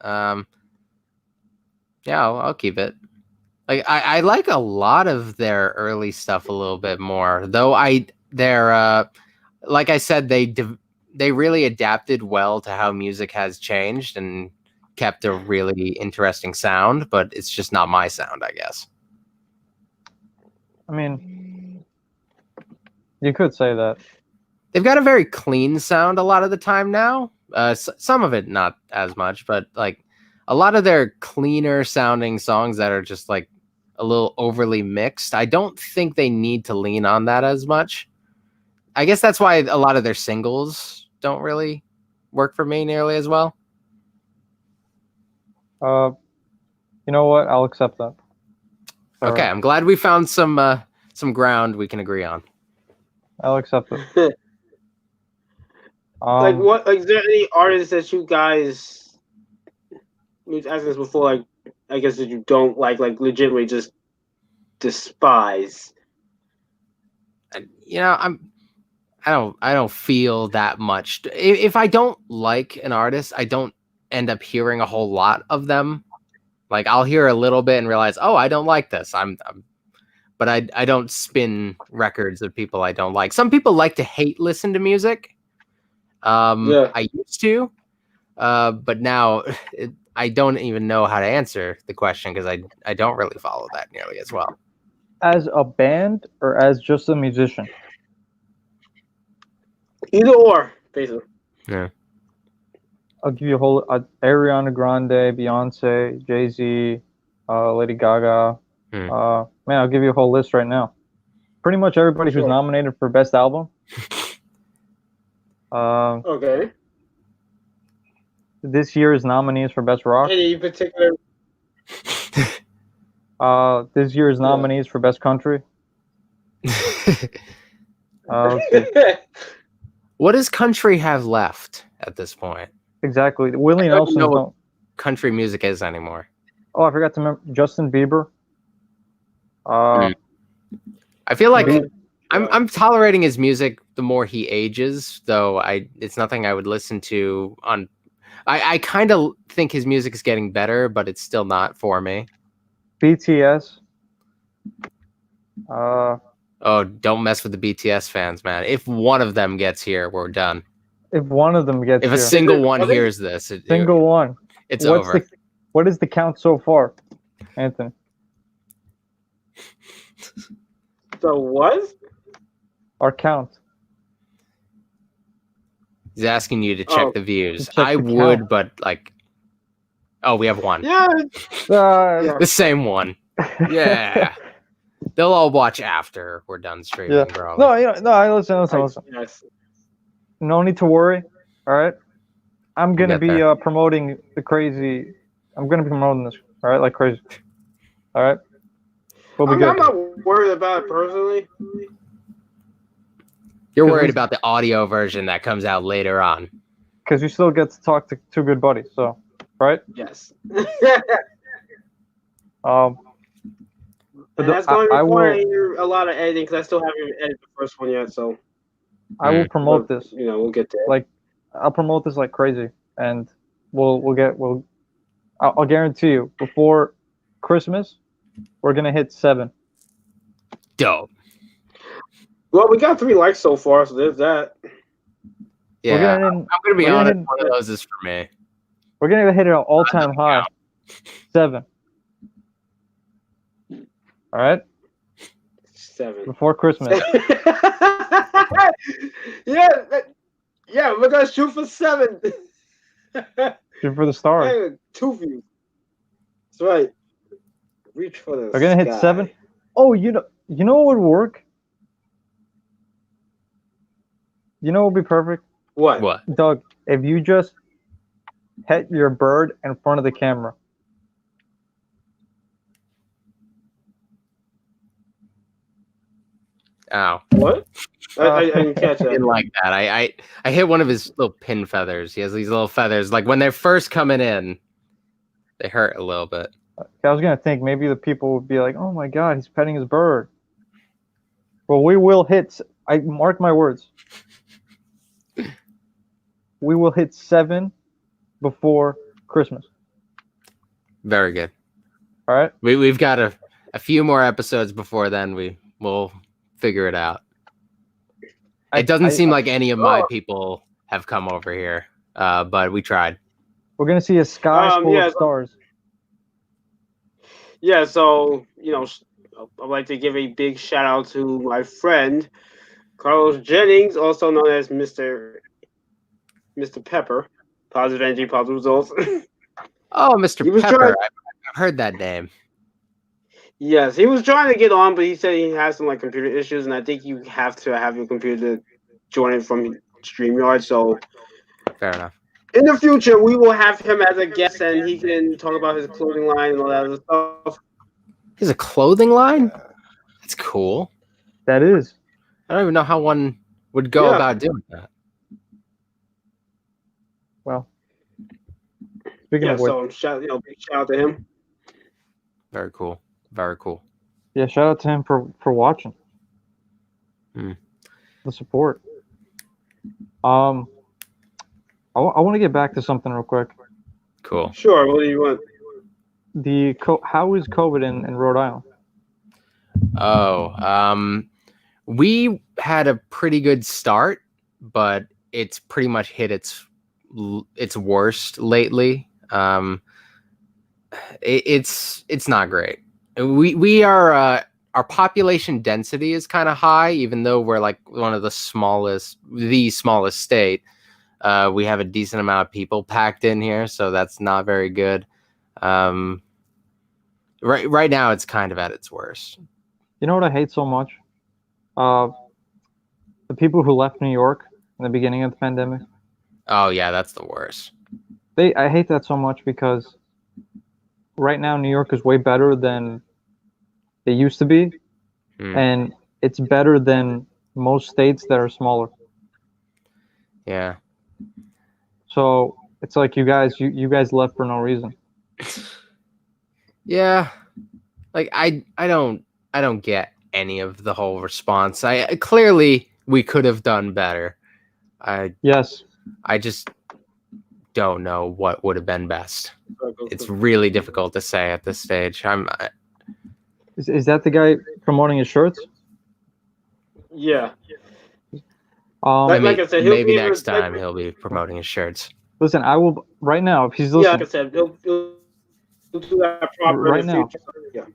yeah, I'll keep it. Like I like a lot of their early stuff a little bit more, though. They're like I said, they really adapted well to how music has changed and kept a really interesting sound, but it's just not my sound, I guess. I mean, you could say that. They've got a very clean sound a lot of the time now. Some of it not as much, but like a lot of their cleaner sounding songs that are just like a little overly mixed. I don't think they need to lean on that as much. I guess that's why a lot of their singles don't really work for me nearly as well. You know what? I'll accept that. Okay, I'm glad we found some ground we can agree on. I'll accept it. Like what? Like, is there any artists that you guys? I was asking this before. Like, I guess that you don't like legitimately just despise. You know, I don't feel that much. If I don't like an artist, I don't end up hearing a whole lot of them. Like I'll hear a little bit and realize, oh, I don't like this. But I don't spin records of people I don't like. Some people like to listen to music. Yeah. I used to, but now I don't even know how to answer the question because I don't really follow that nearly as well. As a band or as just a musician? Either or, basically. Yeah. I'll give you a whole Ariana Grande, Beyonce, Jay-Z, Lady Gaga. Man, I'll give you a whole list right now. Pretty much everybody who's nominated for Best Album. Okay. This year's nominees for Best Rock. Any particular? This year's nominees for Best Country. Let's see. What does country have left at this point? Exactly. Willie Nelson. Know what country music is anymore. Oh, I forgot to remember Justin Bieber. I feel like I'm tolerating his music the more he ages, though it's nothing I would listen to on. I kind of think his music is getting better, but it's still not for me. BTS. Oh, don't mess with the BTS fans, man. If one of them gets here, we're done. If one of them gets here. If a single one hears this. Single one. It's over. What is the count so far, Anthony? So what? Our count. He's asking you to check the views. I would, count. but like... Oh, we have one. Yeah. The same one. Yeah. They'll all watch after we're done streaming. Yeah. Probably. Listen. Yes. No need to worry. All right. I'm gonna be promoting the crazy. I'm gonna be promoting this. All right, like crazy. All right. We'll be good. I'm not worried about it personally. You're worried about the audio version that comes out later on. Because you still get to talk to two good buddies. So, right? Yes. But that's going to require a lot of editing because I still haven't edited the first one yet. So I will promote this. You know, we'll get there. Like, I'll promote this like crazy, and I'll guarantee you before Christmas, we're gonna hit 7. Dope. Well, we got 3 likes so far, so there's that. Yeah, I'm gonna be honest. One of those is for me. We're gonna hit an all-time high. 7. All right. 7. Before Christmas. Yeah, we're gonna shoot for 7. Shoot for the stars. Hey, 2 views. That's right. Reach for the We're gonna hit 7. Oh, you know what would work? You know what would be perfect? What? Doug, if you just hit your bird in front of the camera. Ow. What? I didn't catch I that. didn't like that. I hit one of his little pin feathers. He has these little feathers. Like when they're first coming in, they hurt a little bit. I was gonna think maybe the people would be like, "Oh my God, he's petting his bird." Well, we will hit. I mark my words. We will hit 7 before Christmas. Very good. All right. We've got a few more episodes before then. We'll figure it out. It doesn't seem like any of my people have come over here, but we tried. We're gonna see a sky full of stars. Yeah, so I'd like to give a big shout out to my friend Carlos Jennings, also known as Mr. Pepper, Positive Energy, Positive Results. Oh, Mr. Pepper, I've heard that name. Yes, he was trying to get on, but he said he has some computer issues, and I think you have to have your computer to join it from StreamYard. So fair enough. In the future, we will have him as a guest, and he can talk about his clothing line and all that other stuff. He has a clothing line? That's cool. That is. I don't even know how one would go about doing that. Well, speaking of which, so big shout out to him. Very cool. Very cool. Yeah, shout out to him for watching. The support. I want to get back to something real quick. Cool. Sure. What do you want? How is COVID in Rhode Island? Oh, we had a pretty good start, but it's pretty much hit its worst lately. It's not great. We are our population density is kind of high, even though we're like one of the smallest state. We have a decent amount of people packed in here, so that's not very good. Right now, it's kind of at its worst. You know what I hate so much? The people who left New York in the beginning of the pandemic. Oh yeah, that's the worst. I hate that so much because right now New York is way better than it used to be, and it's better than most states that are smaller. Yeah. So it's like you guys left for no reason. Yeah, like I don't get any of the whole response. Clearly we could have done better. I just don't know what would have been best. It's really difficult to say at this stage. Is that the guy promoting his shirts? Yeah. Like I said, maybe next time he'll be promoting his shirts. Listen, I will right now if he's listening. Yeah, like I said, he'll do that proper right now. Yeah.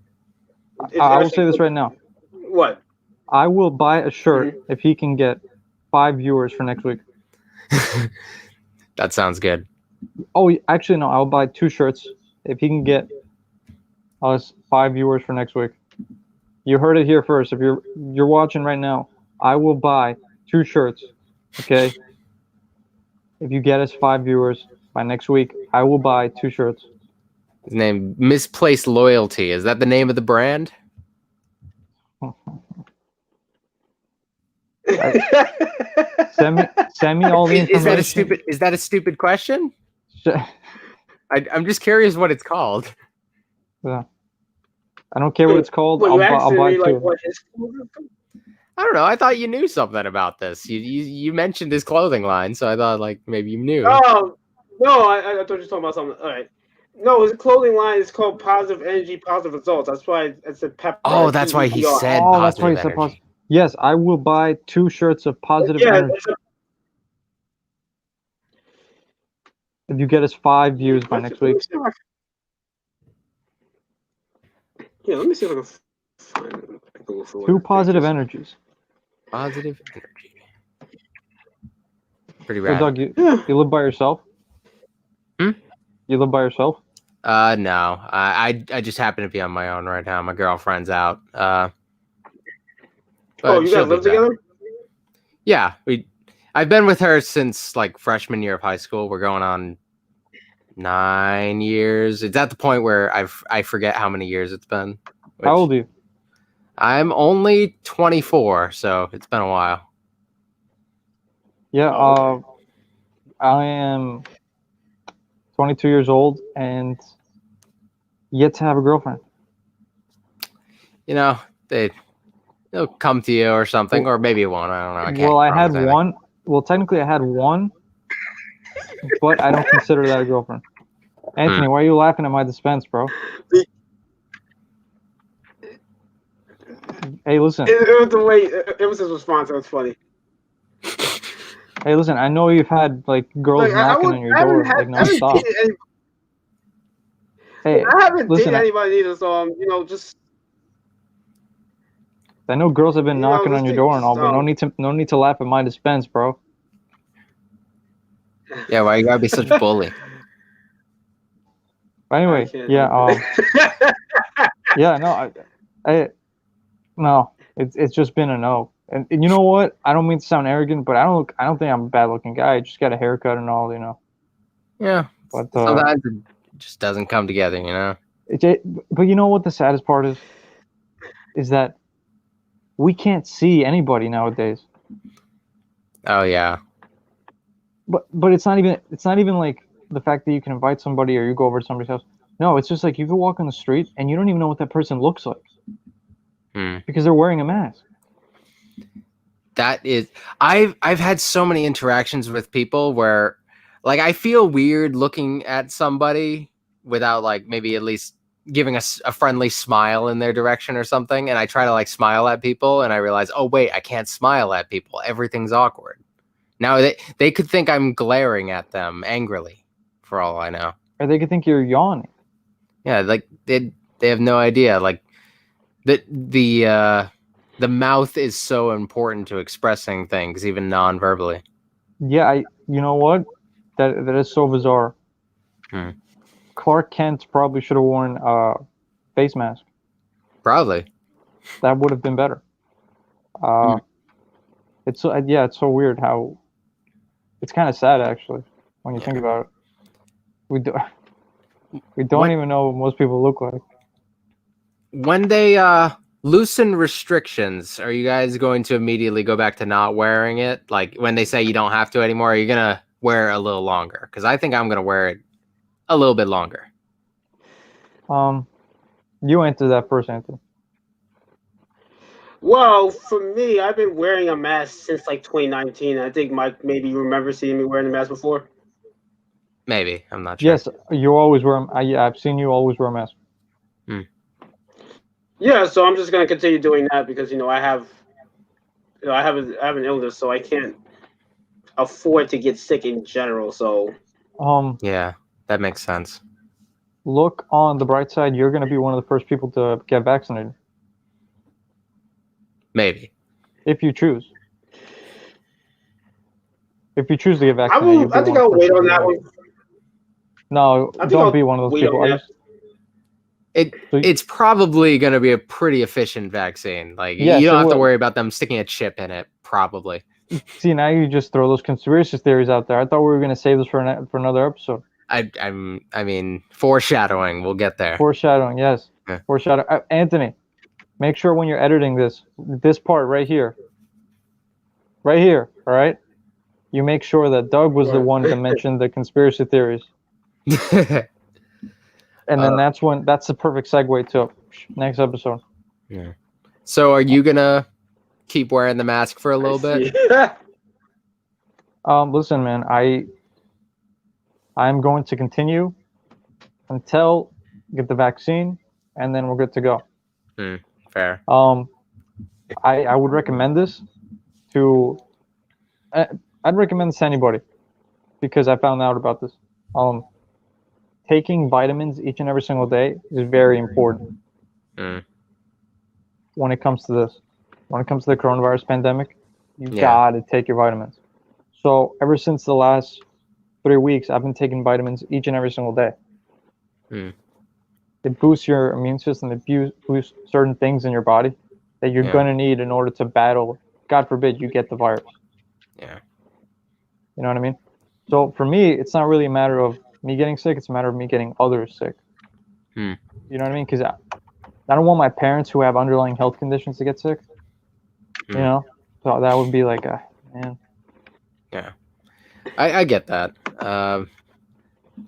I will say this right now. What? I will buy a shirt if he can get 5 viewers for next week. That sounds good. Oh, actually, no. I'll buy 2 shirts if he can get us 5 viewers for next week. You heard it here first. If you're watching right now, I will buy 2 shirts. Okay. If you get us 5 viewers by next week, I will buy 2 shirts. His name, Misplaced Loyalty. Is that the name of the brand? Send me all the information. Is that a stupid question? I'm just curious what it's called. Yeah. I don't care what it's called. I'll buy 2. I don't know. I thought you knew something about this. You mentioned his clothing line, so I thought maybe you knew. Oh no, I thought you were talking about something. All right. No, his clothing line is called Positive Energy, Positive Results. That's why it's a pepper. Oh, that's why he said positive energy. Yes, I will buy 2 shirts of positive energy. If you get us 5 views by next week. Yeah, let me see if I can find for Two it. positive energies. Positive energy. Pretty So, rad. Doug, you live by yourself? Hmm? You live by yourself? No. I just happen to be on my own right now. My girlfriend's out. But You she'll guys be live back. together? Yeah, I've been with her since like freshman year of high school. We're going on 9 years. It's at the point where I forget how many years it's been. How old are you? I'm only 24, so it's been a while. Yeah, Oh, okay. I am 22 years old and yet to have a girlfriend. You know, they'll come to you or something, or maybe it won't. I don't know. I can't. Well, I had promise anything. one. Well, technically, I had one, but I don't consider that a girlfriend. Anthony, why are you laughing at my dispense, bro? Hey, listen. It was the way. It was his response. It was funny. Hey, listen. I know you've had like girls knocking on your door like nonstop. Hey, I haven't listen. dated anybody either, so just. I know girls have been knocking just on your take- door and all, just, but no need to laugh at my dispense, bro. Yeah, why you gotta be such a bully? But anyway, yeah, yeah, no, no, it's just been a no. And you know what? I don't mean to sound arrogant, but I don't think I'm a bad looking guy. I just got a haircut and all, Yeah, But sometimes it just doesn't come together, you know. But you know what the saddest part is that we can't see anybody nowadays. Oh yeah. But it's not even like the fact that you can invite somebody or you go over to somebody's house. No, it's just like you can walk on the street and you don't even know what that person looks like because they're wearing a mask. That is, I've had so many interactions with people where, like, I feel weird looking at somebody without like maybe at least giving us a friendly smile in their direction or something, and I try to like smile at people, and I realize, oh wait, I can't smile at people. Everything's awkward. Now they could think I'm glaring at them angrily, for all I know. Or they could think you're yawning. Yeah, like they have no idea. Like the mouth is so important to expressing things, even non-verbally. Yeah, you know what? That is so bizarre. Clark Kent probably should have worn a face mask. Probably. That would have been better. It's so weird how it's kind of sad actually when you think about it. We don't even know what most people look like. When they loosen restrictions, are you guys going to immediately go back to not wearing it? Like when they say you don't have to anymore, are you gonna wear it a little longer? Because I think I'm gonna wear it a little bit longer. You answer that first, Anthony. Well, for me, I've been wearing a mask since like 2019. I think Mike, maybe you remember seeing me wearing a mask before. Maybe, I'm not sure. Yes, you always wear. I've seen you always wear a mask. Yeah, so I'm just gonna continue doing that because I have an illness, so I can't afford to get sick in general. So yeah, that makes sense. Look on the bright side. You're going to be one of the first people to get vaccinated. Maybe. If you choose. If you choose to get vaccinated, I think I'll wait on that one. No, don't be one of those people. It's probably going to be a pretty efficient vaccine. Like yes, you don't have to worry about them sticking a chip in it. Probably. See, now you just throw those conspiracy theories out there. I thought we were going to save this for another episode. I mean, foreshadowing. We'll get there. Foreshadowing, yes. Yeah. Foreshadowing. Anthony, make sure when you're editing this part right here, all right? You make sure that Doug was the one to mention the conspiracy theories. And then that's the perfect segue to next episode. Yeah. So are you gonna keep wearing the mask for a little bit? Listen, man, I'm going to continue until I get the vaccine, and then we're good to go. Fair. I would recommend this to. I'd recommend this to anybody because I found out about this. Taking vitamins each and every single day is very important. when it comes to this. When it comes to the coronavirus pandemic, you Yeah. gotta take your vitamins. So ever since the last 3 weeks, I've been taking vitamins each and every single day. Hmm. It boosts your immune system. It boosts certain things in your body that you're Yeah. gonna need in order to battle. God forbid you get the virus. Yeah. You know what I mean? So for me, it's not really a matter of me getting sick. It's a matter of me getting others sick. Hmm. You know what I mean? Because I don't want my parents who have underlying health conditions to get sick. Hmm. You know, so that would be like, man. Yeah, I get that.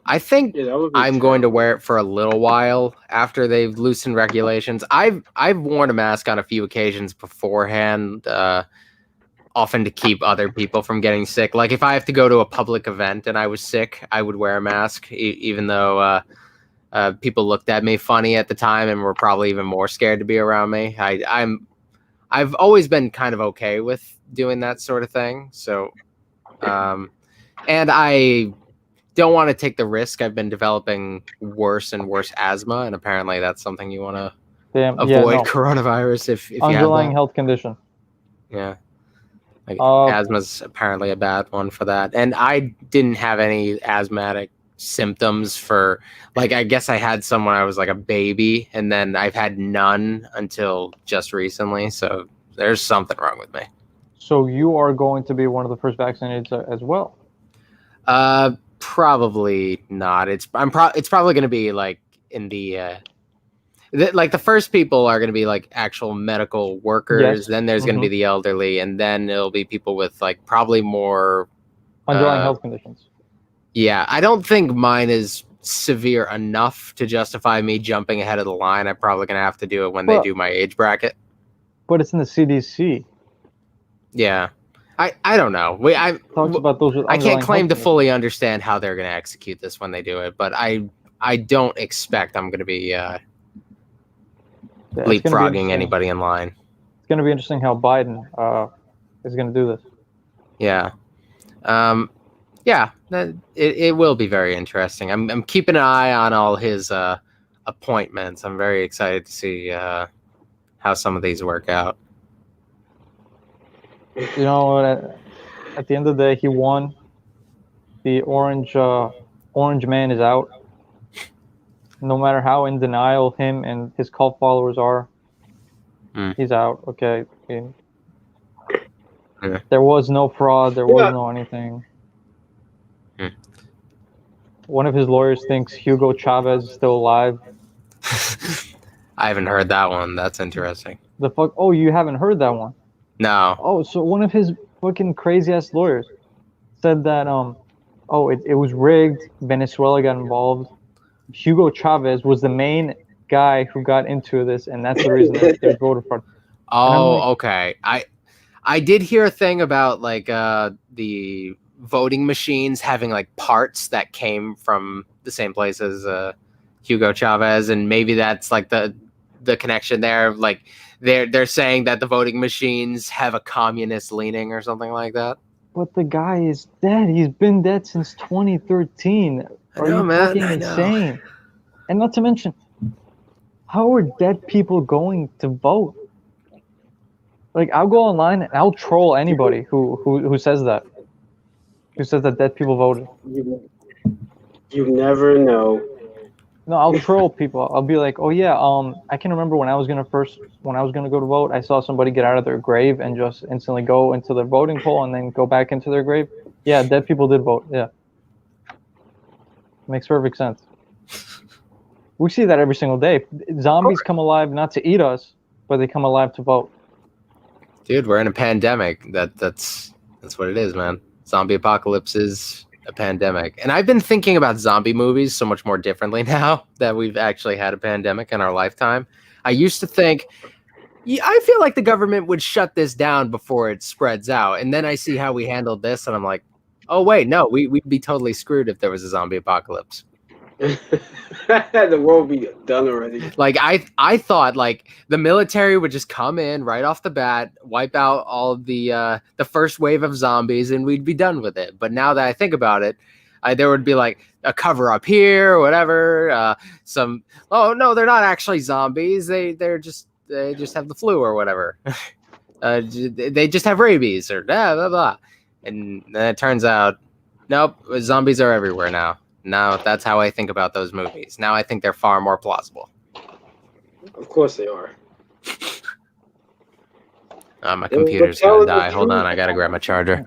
I think Yeah, that would be I'm going to wear it for a little while after they've loosened regulations. I've worn a mask on a few occasions beforehand, often to keep other people from getting sick. Like if I have to go to a public event and I was sick, I would wear a mask, even though people looked at me funny at the time and were probably even more scared to be around me. I've always been kind of okay with doing that sort of thing. So, and I don't want to take the risk. I've been developing worse and worse asthma, and apparently that's something you want to avoid coronavirus if you have underlying that. health condition. Yeah. Like asthma's apparently a bad one for that. And I didn't have any asthmatic symptoms for, like, I guess I had some when I was like a baby, and then I've had none until just recently. So there's something wrong with me. So you are going to be one of the first vaccinated as well? Probably not. It's probably going to be like in the like the first people are going to be like actual medical workers. Yes. Then there's going to be the elderly, and then it'll be people with like probably more underlying health conditions. Yeah, I don't think mine is severe enough to justify me jumping ahead of the line. I'm probably going to have to do it when they do my age bracket. But it's in the CDC. Yeah. I don't know. Talks about those with I can't claim to health fully understand how they're going to execute this when they do it, but I don't expect I'm going to be leapfrogging anybody in line. It's going to be interesting how Biden is going to do this. Yeah. Yeah, it will be very interesting. I'm keeping an eye on all his appointments. I'm very excited to see how some of these work out. You know, at the end of the day, he won. The orange man is out. No matter how in denial him and his cult followers are, he's out. Okay. Yeah. There was no fraud. There was no anything. One of his lawyers thinks Hugo Chavez is still alive. I haven't heard that one. That's interesting. The fuck? Oh, you haven't heard that one? No. Oh, so one of his fucking crazy ass lawyers said that it was rigged. Venezuela got involved. Hugo Chavez was the main guy who got into this, and that's the reason that there's voter fraud. Oh, okay. I did hear a thing about like the voting machines having like parts that came from the same place as Hugo Chavez, and maybe that's like the connection there. Like they're saying that the voting machines have a communist leaning or something like that. But the guy is dead. He's been dead since 2013. Are you fucking insane? And not to mention, how are dead people going to vote? Like, I'll go online and I'll troll anybody who says that. Who says that dead people voted. You never know. No, I'll troll people. I'll be like, oh yeah, I can remember when I was gonna go to vote, I saw somebody get out of their grave and just instantly go into the voting poll and then go back into their grave. Yeah, dead people did vote. Yeah. Makes perfect sense. We see that every single day. Zombies come alive not to eat us, but they come alive to vote. Dude, we're in a pandemic. That's what it is, man. Zombie apocalypse is a pandemic. And I've been thinking about zombie movies so much more differently now that we've actually had a pandemic in our lifetime. I used to think, I feel like the government would shut this down before it spreads out. And then I see how we handled this, and I'm like, oh, wait, no, we'd be totally screwed if there was a zombie apocalypse. The world would be done already. Like I thought like the military would just come in right off the bat, wipe out all of the first wave of zombies, and we'd be done with it. But now that I think about it, there would be like a cover up here or whatever. Oh no, they're not actually zombies. They're just they just have the flu or whatever. They just have rabies or blah blah blah. And then it turns out, nope, zombies are everywhere now. Now that's how I think about those movies. Now I think they're far more plausible. Of course they are. My computer's gonna die. Hold on, I gotta grab my charger.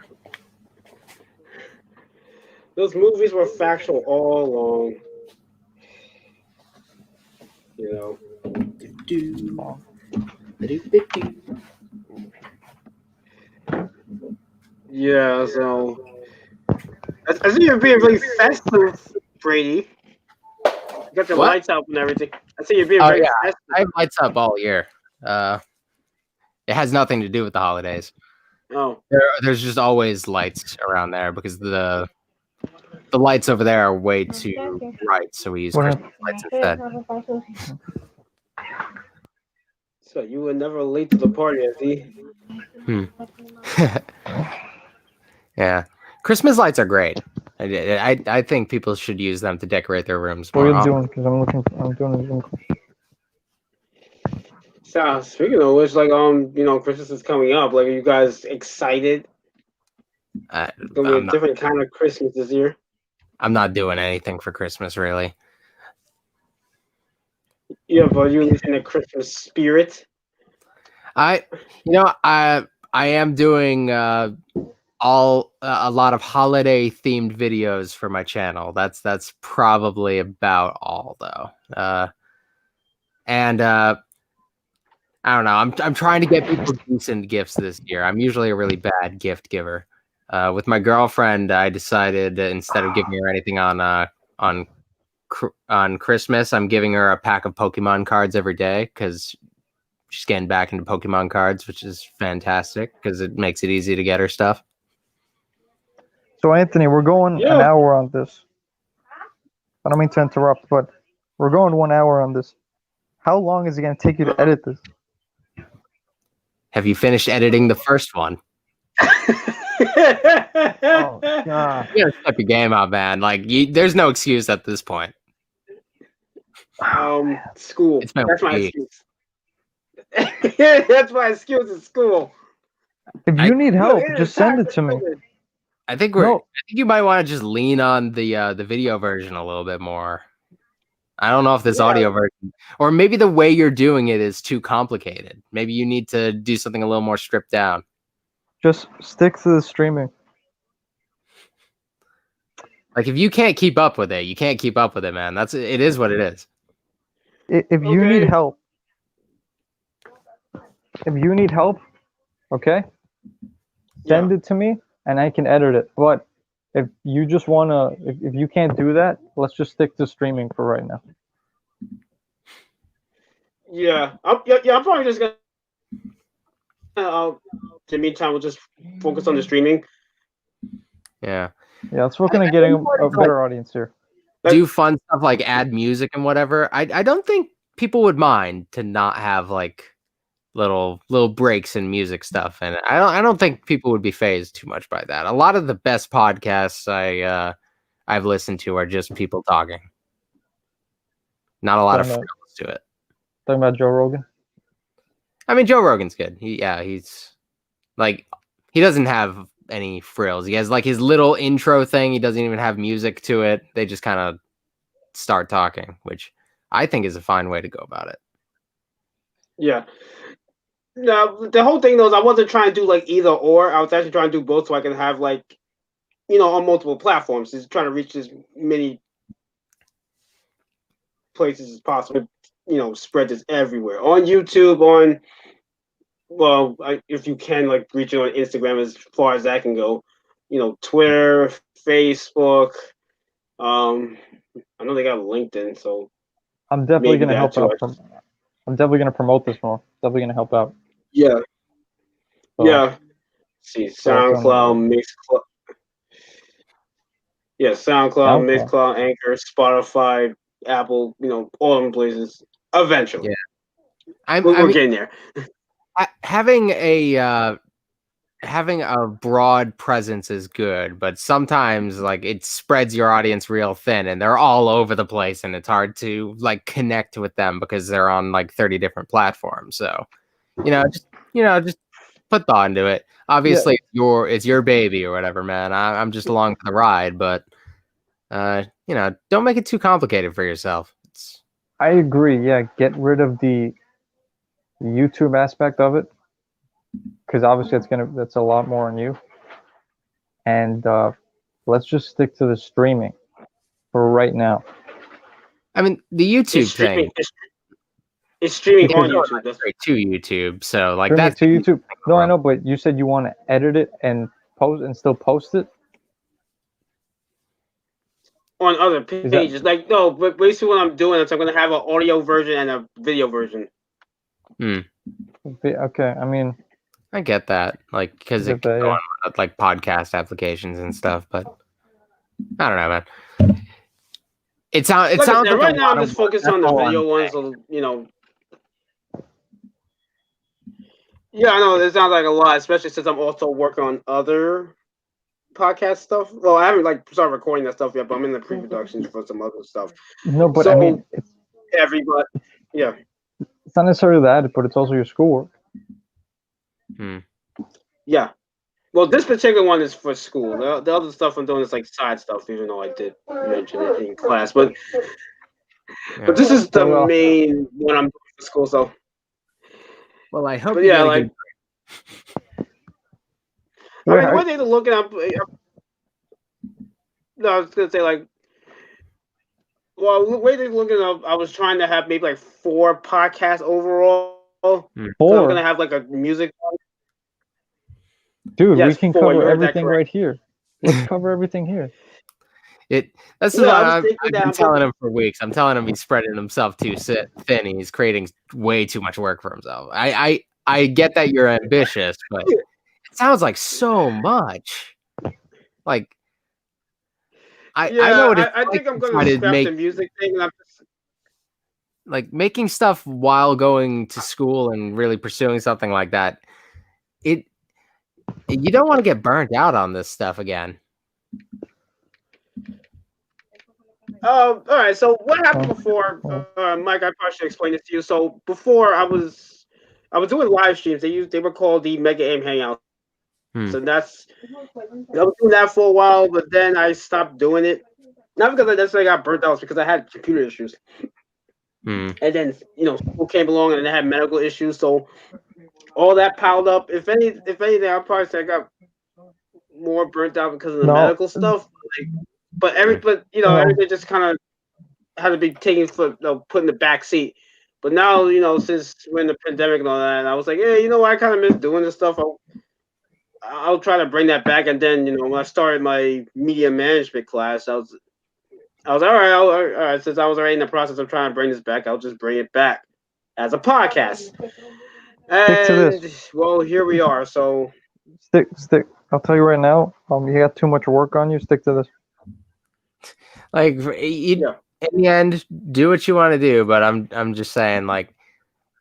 Those movies were factual all along. You know. Yeah, so I think you're being really festive, Brady. You got the lights up and everything. I see you're being very festive. I have lights up all year. It has nothing to do with the holidays. Oh. There's just always lights around there because the lights over there are way too bright, so we use Christmas lights instead. So you were never late to the party, Yeah, Christmas lights are great. I think people should use them to decorate their rooms more. What are you doing? Because I'm doing a Zoom call. So speaking of which, like Christmas is coming up. Like, are you guys excited? It's gonna be a different kind of Christmas this year. I'm not doing anything for Christmas, really. Yeah, but you're in the Christmas spirit. I am doing a lot of holiday themed videos for my channel. That's probably about all though. And I don't know. I'm trying to get people decent gifts this year. I'm usually a really bad gift giver. With my girlfriend, I decided that instead of giving her anything on Christmas, I'm giving her a pack of Pokemon cards every day because she's getting back into Pokemon cards, which is fantastic because it makes it easy to get her stuff. So Anthony, we're going an hour on this. I don't mean to interrupt, but we're going 1 hour on this. How long is it going to take you to edit this? Have you finished editing the first one? Oh, God. You gotta step your game up, man. Like, there's no excuse at this point. School. That's my excuse. That's my excuse is school. If you need help, just send it to me. I think you might want to just lean on the video version a little bit more. I don't know if this audio version, or maybe the way you're doing it is too complicated. Maybe you need to do something a little more stripped down. Just stick to the streaming. Like, if you can't keep up with it, you can't keep up with it, man. It is what it is. If you need help, okay, send it to me and I can edit it. But if you just wanna, if you can't do that, let's just stick to streaming for right now. Yeah, I'm probably just gonna. In the meantime, we'll just focus on the streaming. Yeah. Yeah, let's work on getting a better audience here. Do fun stuff like add music and whatever. I don't think people would mind to not have like little breaks in music stuff, and I don't think people would be fazed too much by that. A lot of the best podcasts I've listened to are just people talking. Not a lot of frills to it. Talking about Joe Rogan? I mean, Joe Rogan's good. He's like, he doesn't have any frills. He has like his little intro thing. He doesn't even have music to it. They just kind of start talking, which I think is a fine way to go about it. Yeah. No, the whole thing though is I wasn't trying to do like either or. I was actually trying to do both so I can have like, on multiple platforms. Just trying to reach as many places as possible. Spread this everywhere on YouTube, if you can, like, reach it on Instagram as far as that can go. Twitter, Facebook. I know they got LinkedIn, so I'm definitely going to help out. I'm definitely going to promote this more. Definitely going to help out. Yeah. So, yeah. See, SoundCloud, Mixcloud. Yeah, SoundCloud, Mixcloud, Anchor, Spotify, Apple. All them places. Eventually. Yeah. We're getting there. Having a having a broad presence is good, but sometimes like it spreads your audience real thin and they're all over the place and it's hard to like connect with them because they're on like 30 different platforms. So, just put thought into it. Obviously it's your baby or whatever, man. I'm just along for the ride, but don't make it too complicated for yourself. I agree. Yeah, get rid of the YouTube aspect of it, because obviously that's a lot more on you. And let's just stick to the streaming for right now. I mean, the YouTube thing. It's streaming on YouTube. That's right to YouTube. So like Streaming that's to YouTube. No, I know, but you said you want to edit it and still post it on other pages. Like no, but basically what I'm doing is I'm gonna have an audio version and a video version. Okay, I mean, I get that, like, because it can go on like podcast applications and stuff, but I don't know, man. It sounds like right now I'm just focused on the video ones, so Yeah, I know it sounds like a lot, especially since I'm also working on other podcast stuff. Well, I haven't started recording that stuff yet, but I'm in the pre-production for some other stuff. No, but I mean, everybody, yeah. It's not necessarily that, but it's also your schoolwork. Yeah. Well, this particular one is for school. The other stuff I'm doing is like side stuff, even though I did mention it in class. But this is the main one I'm doing for school. So. Well, I hope. But yeah, like. I mean, one thing to look up. No, I was gonna say like. Well, the way they're looking up, I was trying to have maybe like 4 podcasts overall. 4. So I'm gonna have like a music. Dude, we can cover everything right here. Let's cover everything here. That's what I've been telling him for weeks. I'm telling him he's spreading himself too thin. He's creating way too much work for himself. I get that you're ambitious, but it sounds like so much. Like I know what it's I think I'm going to scrap the music thing. And I'm just... Like making stuff while going to school and really pursuing something like that. You don't want to get burnt out on this stuff again. All right. So what happened before, Mike? I probably should explain this to you. So before I was doing live streams. They were called the Mega Aim Hangouts. So I was doing that for a while, but then I stopped doing it. Not because I necessarily got burnt out, it's because I had computer issues. And then school came along and I had medical issues, so all that piled up. If anything, I'll probably say I got more burnt out because of the medical stuff. But everything just kind of had to be taken put in the back seat. But now, since we're in the pandemic and all that, I was like, yeah, I kind of miss doing this stuff. I'll try to bring that back. And then, when I started my media management class, I was all right. Since I was already in the process of trying to bring this back, I'll just bring it back as a podcast. And, stick to this. Well, here we are. So stick. I'll tell you right now. You got too much work on you. Stick to this. Like in the end, do what you want to do. But I'm just saying, like,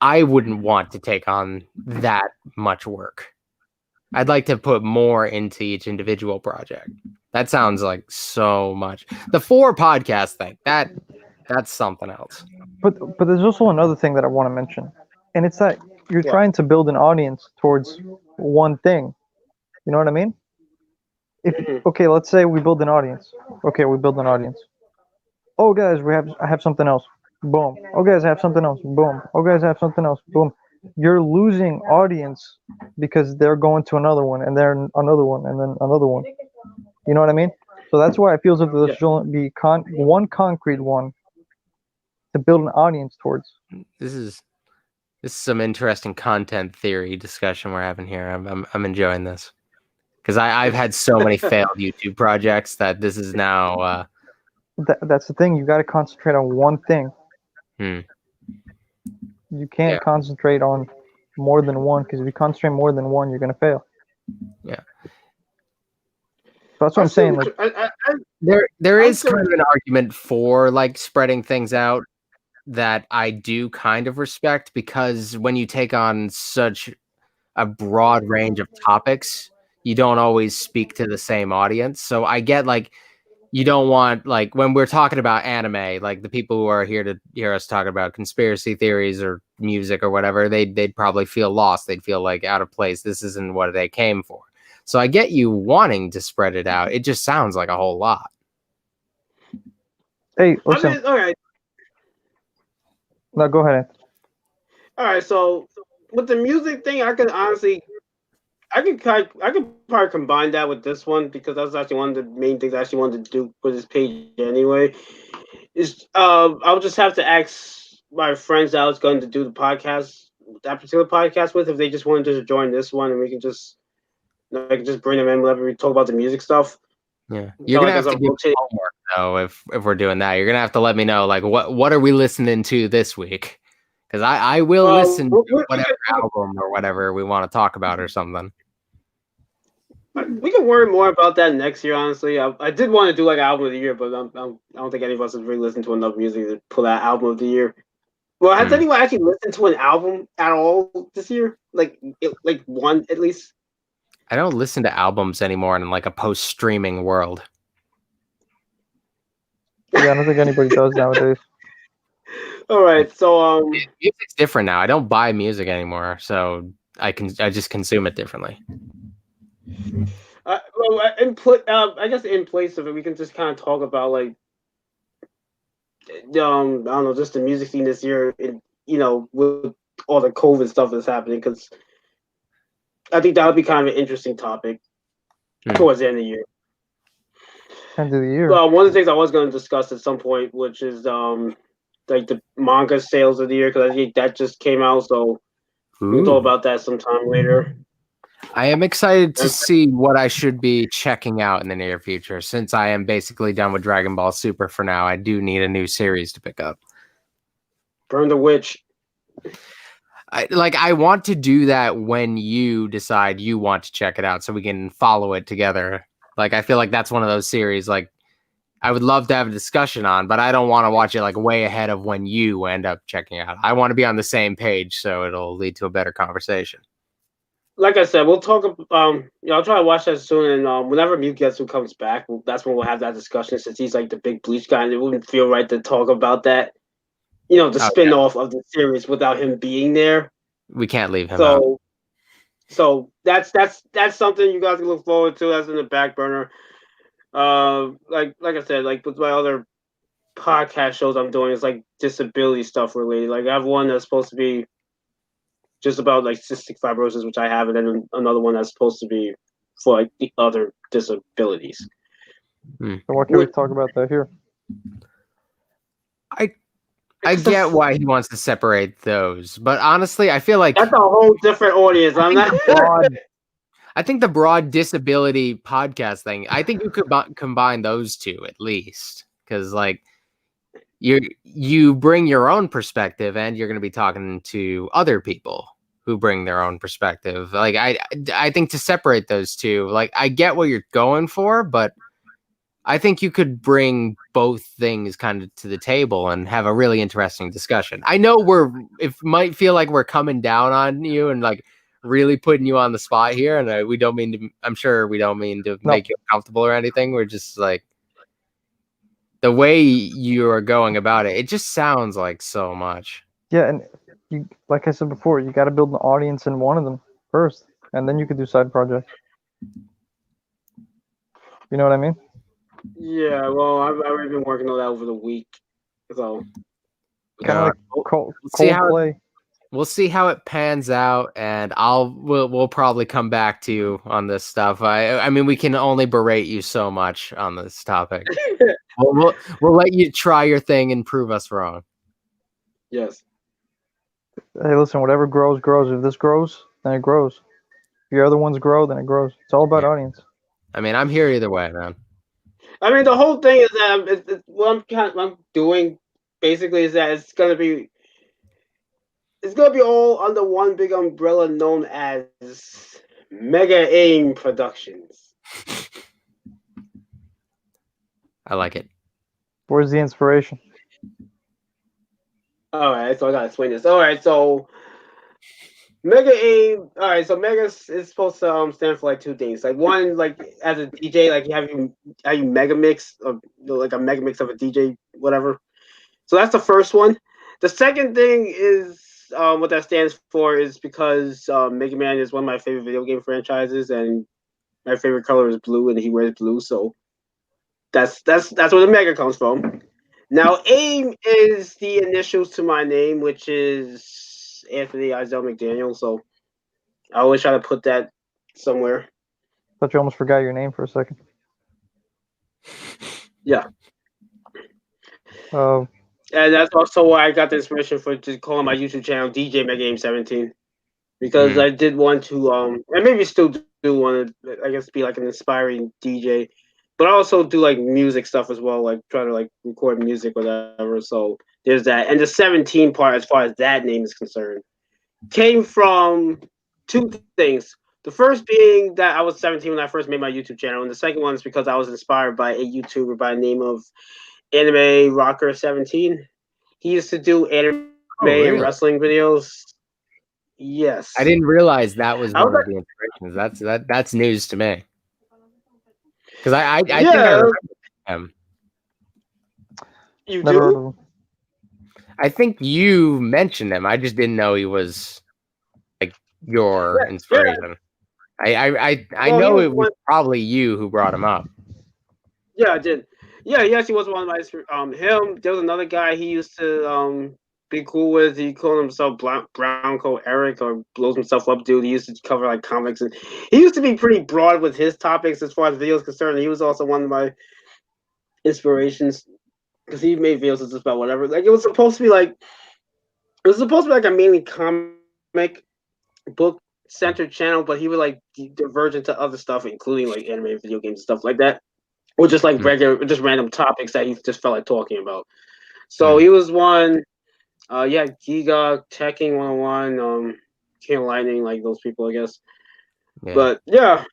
I wouldn't want to take on that much work. I'd like to put more into each individual project. That sounds like so much. The 4 podcast thing, that's something else. But there's also another thing that I want to mention, and it's that you're trying to build an audience towards one thing. You know what I mean? Okay, let's say we build an audience. Okay, we build an audience. Oh, guys, I have something else. Boom. Oh, guys, I have something else. Boom. Oh, guys, I have something else. Boom. You're losing audience because they're going to another one and then another one and then another one. You know what I mean? So that's why I feel as if there should be one concrete one to build an audience towards. This is some interesting content theory discussion we're having here. I'm enjoying this because I've had so many failed YouTube projects that this is now. That's the thing. You got to concentrate on one thing. You can't concentrate on more than one, because if you concentrate more than one, you're going to fail. Yeah. So that's what I'm saying. Like, there is kind of an argument for like spreading things out that I do kind of respect, because when you take on such a broad range of topics, you don't always speak to the same audience. So I get like you don't want like when we're talking about anime, like the people who are here to hear us talk about conspiracy theories or music or whatever, they'd probably feel lost. They'd feel like out of place. This isn't what they came for. So I get you wanting to spread it out. It just sounds like a whole lot. Hey, listen. all right. No, go ahead. All right. So with the music thing, I could probably combine that with this one because that's actually one of the main things I actually wanted to do for this page anyway. Is I'll just have to ask my friends that I was going to do that particular podcast with, if they just wanted to join this one, and we can just just bring them in whenever we talk about the music stuff. Yeah, you're gonna have to give me homework though if we're doing that. You're gonna have to let me know like what are we listening to this week, because I will listen to whatever album or whatever we want to talk about or something. We can worry more about that next year. Honestly, I did want to do like album of the year, but I don't think any of us have really listened to enough music to pull out album of the year. Well, has anyone actually listened to an album at all this year? Like one at least. I don't listen to albums anymore in like a post-streaming world. Yeah, I don't think anybody does nowadays. All right, so music's different now. I don't buy music anymore, so I just consume it differently. I guess in place of it, we can just kind of talk about like I don't know, just the music scene this year, with all the COVID stuff that's happening, because I think that would be kind of an interesting topic towards the end of the year. End of the year. Well, one of the things I was going to discuss at some point, which is like the manga sales of the year, because I think that just came out, so we can talk about that sometime later. I am excited to see what I should be checking out in the near future. Since I am basically done with Dragon Ball Super for now, I do need a new series to pick up. Burn the Witch. I want to do that when you decide you want to check it out so we can follow it together. Like, I feel like that's one of those series, like, I would love to have a discussion on, but I don't want to watch it, like, way ahead of when you end up checking it out. I want to be on the same page so it'll lead to a better conversation. Like I said, we'll talk. I'll try to watch that soon, and whenever Mewgetsu comes back, that's when we'll have that discussion. Since he's like the big Bleach guy, and it wouldn't feel right to talk about that. The spin-off of the series without him being there. We can't leave him out. So that's something you guys can look forward to. That's in the back burner. Like I said, like with my other podcast shows I'm doing, it's like disability stuff related. Like I have one that's supposed to be just about like cystic fibrosis, which I have, and then another one that's supposed to be for like the other disabilities. So what can we talk about that here? I get why he wants to separate those, but honestly, I feel like that's a whole different audience. I think the broad disability podcast thing, I think you could combine those two at least, because like you bring your own perspective, and you're going to be talking to other people who bring their own perspective. Like I think to separate those two, like I get what you're going for, but I think you could bring both things kind of to the table and have a really interesting discussion. I know it might feel like we're coming down on you and like really putting you on the spot here, and I'm sure we don't mean to make you uncomfortable or anything. We're just like, the way you are going about it, it just sounds like so much. Yeah, and you, like I said before, you got to build an audience in one of them first, and then you could do side projects. You know what I mean? Yeah, well, I've already been working on that over the week, so kind of like Coldplay. We'll see how it pans out, and we'll probably come back to you on this stuff. I mean, we can only berate you so much on this topic. we'll let you try your thing and prove us wrong. Yes. Hey, listen, whatever grows, grows. If this grows, then it grows. If your other ones grow, then it grows. It's all about audience. I mean, I'm here either way, man. I mean, the whole thing is that what I'm doing basically is that it's gonna be all under one big umbrella known as Mega Aim Productions. I like it. Where's the inspiration? All right, so I gotta explain this. All right, so Mega Aim. All right, so Mega is supposed to stand for like two things. Like one, like as a DJ, like you mega mix of like a mega mix of a DJ, whatever. So that's the first one. The second thing is what that stands for is because Mega Man is one of my favorite video game franchises, and my favorite color is blue, and he wears blue, so that's where the Mega comes from. Now, AIM is the initials to my name, which is Anthony Isel McDaniel. So I always try to put that somewhere. But you almost forgot your name for a second. Yeah. Um, And that's also why I got the inspiration for just calling my YouTube channel DJ Mega Game 17. Because I did want to, and maybe still do want to, I guess, be like an inspiring DJ. But I also do like music stuff as well, like try to like record music, whatever. So there's that. And the 17 part, as far as that name is concerned, came from two things. The first being that I was 17 when I first made my YouTube channel, and the second one is because I was inspired by a YouTuber by the name of Anime Rocker 17. He used to do anime and wrestling videos. Yes, I didn't realize that was I one was of the inspirations. That's news to me. Because I think I yeah, remember him. you never heard of do. him. I think you mentioned him. I just didn't know he was like your Yeah. inspiration. I Well, he know was it was one. probably you who brought him up. Yeah, I did. Yeah, he actually was one of my him. There was another guy he used to be cool with. He called himself Brown Coat Eric or blows himself up dude. He used to cover like comics and he used to be pretty broad with his topics as far as videos concerned. He was also one of my inspirations because he made videos just about whatever. Like it was supposed to be like a mainly comic book centered channel, but he would like diverge into other stuff, including like anime, video games, and stuff like that, or just like regular, just random topics that he just felt like talking about. So he was one. Yeah, Giga, Teching 101, King Lightning, like those people, I guess. Yeah. But yeah,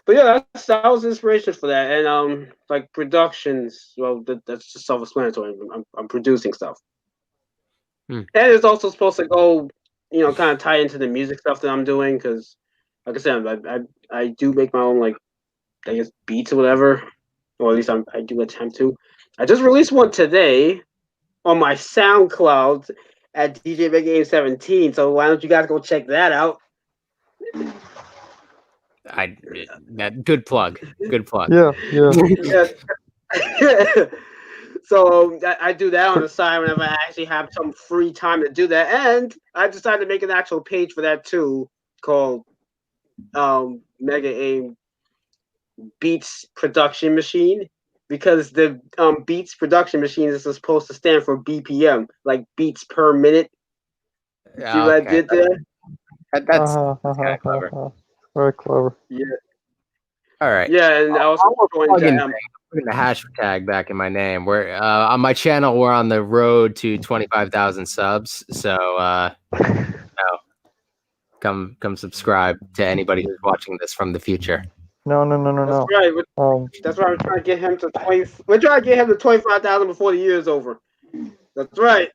that was inspiration for that, and like productions. Well, that's just self-explanatory. I'm producing stuff, and it's also supposed to go, kind of tie into the music stuff that I'm doing because, like I said, I do make my own like I guess beats or whatever, or at least I do attempt to. I just released one today on my SoundCloud at DJ Big Game 17. So why don't you guys go check that out? Good plug. Good plug. Yeah. So I do that on the side whenever I actually have some free time to do that, and I decided to make an actual page for that too, called Mega Aim Beats Production Machine, because the Beats Production Machine is supposed to stand for BPM, like beats per minute. See what I did there? That's kind of clever. Very clever. Yeah. All right. Yeah, and I also putting the hashtag back in my name. We're on my channel. We're on the road to 25,000 subs. So come subscribe to anybody who's watching this from the future. No. That's right. That's why we're trying to get him to 20. We're trying to get him to 25,000 before the year is over. That's right.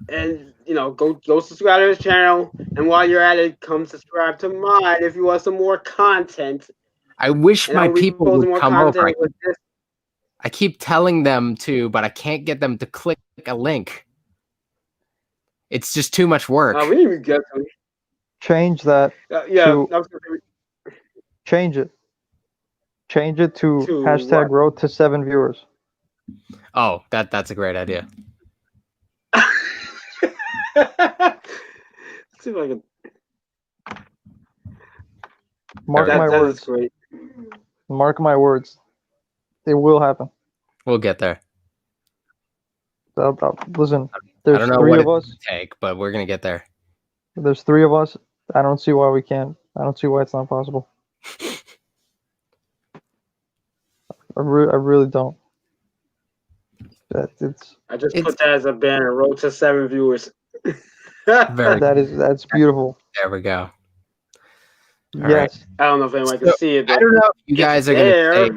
And go subscribe to his channel. And while you're at it, come subscribe to mine if you want some more content. I wish my people would come over. I keep telling them to, but I can't get them to click a link. It's just too much work. We didn't even get to it. Change that. Change it. Change it to hashtag road to 7 viewers. Oh, that's a great idea. See if I can. Mark my words. Great. Mark my words. It will happen. We'll get there. Listen, there's I don't know three what of us. Take, but we're gonna get there. There's 3 of us. I don't see why we can't. I don't see why it's not possible. I really don't. I just put that as a banner. Road to 7 viewers. That's beautiful. There we go. All yes. Right. I don't know if anyone can see it. I don't know if you guys are gonna stay.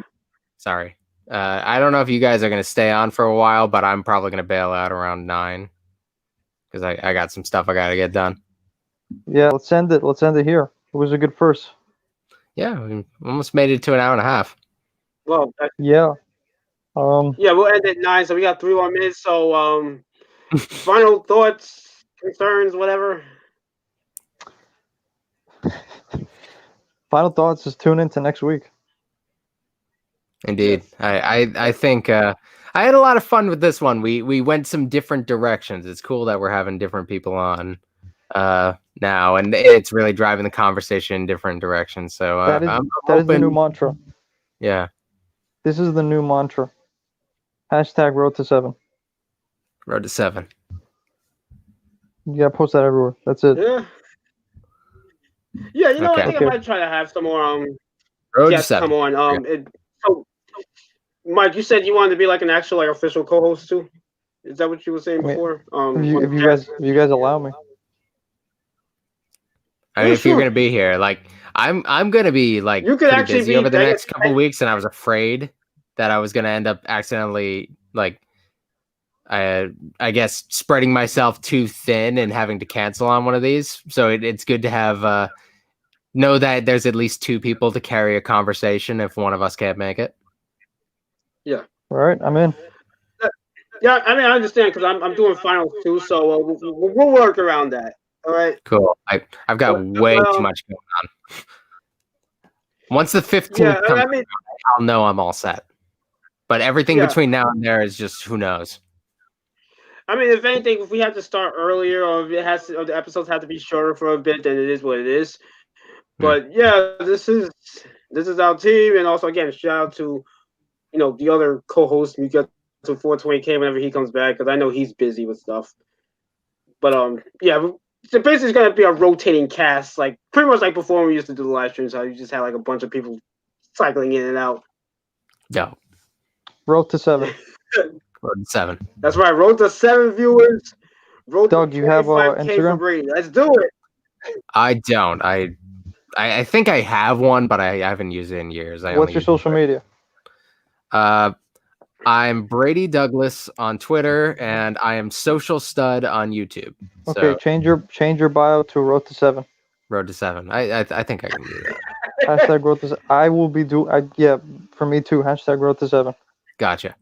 Sorry. I don't know if you guys are gonna stay on for a while, but I'm probably gonna bail out around 9. because I got some stuff I got to get done. Yeah, let's end it. Let's end it here. It was a good first. Yeah, we almost made it to an hour and a half. Well, Yeah. yeah, we'll end at 9, so we got 3 more minutes. So, final thoughts, concerns, whatever. Final thoughts. Just tune into next week. Indeed. Yes. I think I had a lot of fun with this one. We went some different directions. It's cool that we're having different people on now, and it's really driving the conversation in different directions. So That is I'm that is the hoping, new mantra. yeah, This is the new mantra. Hashtag Road to 7. Road to 7. You gotta post that everywhere. That's it. Yeah. Yeah, you know, I think Okay. I might try to have some more Road to guests 7. come on. So, Mike, you said you wanted to be like an actual like official co-host too. Is that what you were saying I mean, before? if you guys allow me. I mean, Yeah, if you're sure. gonna be here, like I'm gonna be like You could pretty actually busy be over the banging- next couple weeks, and I was afraid that I was gonna end up accidentally like I guess spreading myself too thin and having to cancel on one of these. So it's good to have know that there's at least 2 people to carry a conversation if one of us can't make it. Yeah. All right, I'm in. Yeah, I mean, I understand because I'm doing finals too, so we'll work around that. All right. Cool. I've got way too much going on. Once the 15th Yeah, comes, I mean, I'll know I'm all set. But everything Yeah. between now and there is just who knows. I mean, if anything, if we have to start earlier, or if or the episodes have to be shorter for a bit, then it is what it is. But yeah, this is our team, and also again, shout out to the other co-host. We got to 420K whenever he comes back because I know he's busy with stuff. But yeah, so basically it's gonna be a rotating cast, like pretty much like before when we used to do the live streams. How you just had like a bunch of people cycling in and out. No. Road to 7. Road to 7. That's right. Road to 7 viewers. Road Doug, to you have 25K for Instagram? Brady. Let's do it. I don't. I think I have one, but I haven't used it in years. What's your social media? I'm Brady Douglas on Twitter, and I am Social Stud on YouTube. Okay, So, change your bio to Road to 7. Road to 7. I think I can do that. Hashtag Road to 7. I will be yeah, for me too. Hashtag Road to 7. Gotcha.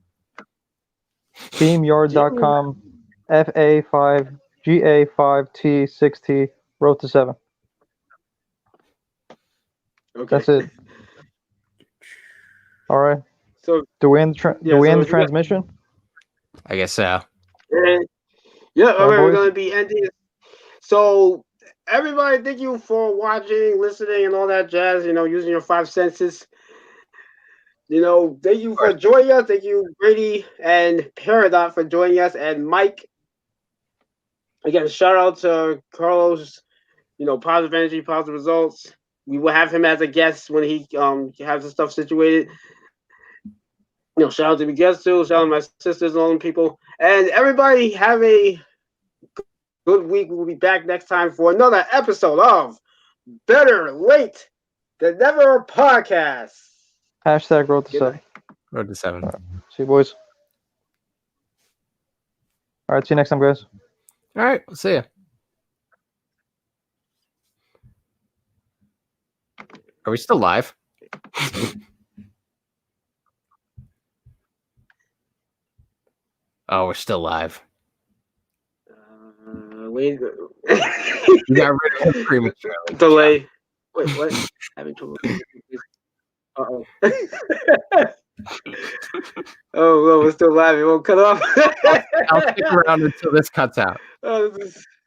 Teamyard.com. FA5GA5T6T. Road to 7. Okay. That's it. All right. So Do we end the transmission? I guess so. Yeah, All right, we're boys. gonna be ending. So everybody, thank you for watching, listening, and all that jazz. Using your 5 senses. Thank you for joining us. Thank you, Brady and Peridot, for joining us, and Mike. Again, shout out to Carlos. Positive energy, positive results. We will have him as a guest when he has the stuff situated. Shout out to the guests too. Shout out to my sisters and all them people. And everybody have a good week. We'll be back next time for another episode of Better Late Than Never podcast. Hashtag Road to 7. Road to 7. All right. See you, boys. All right. See you next time, guys. All right. We'll see ya. Are we still live? Oh, we're still live. Wait. You got rid of prematurely. Delay. Wait, what? Having trouble. Uh-oh. Oh, well, we're still live. It won't cut off. I'll stick around until this cuts out. Oh, this is...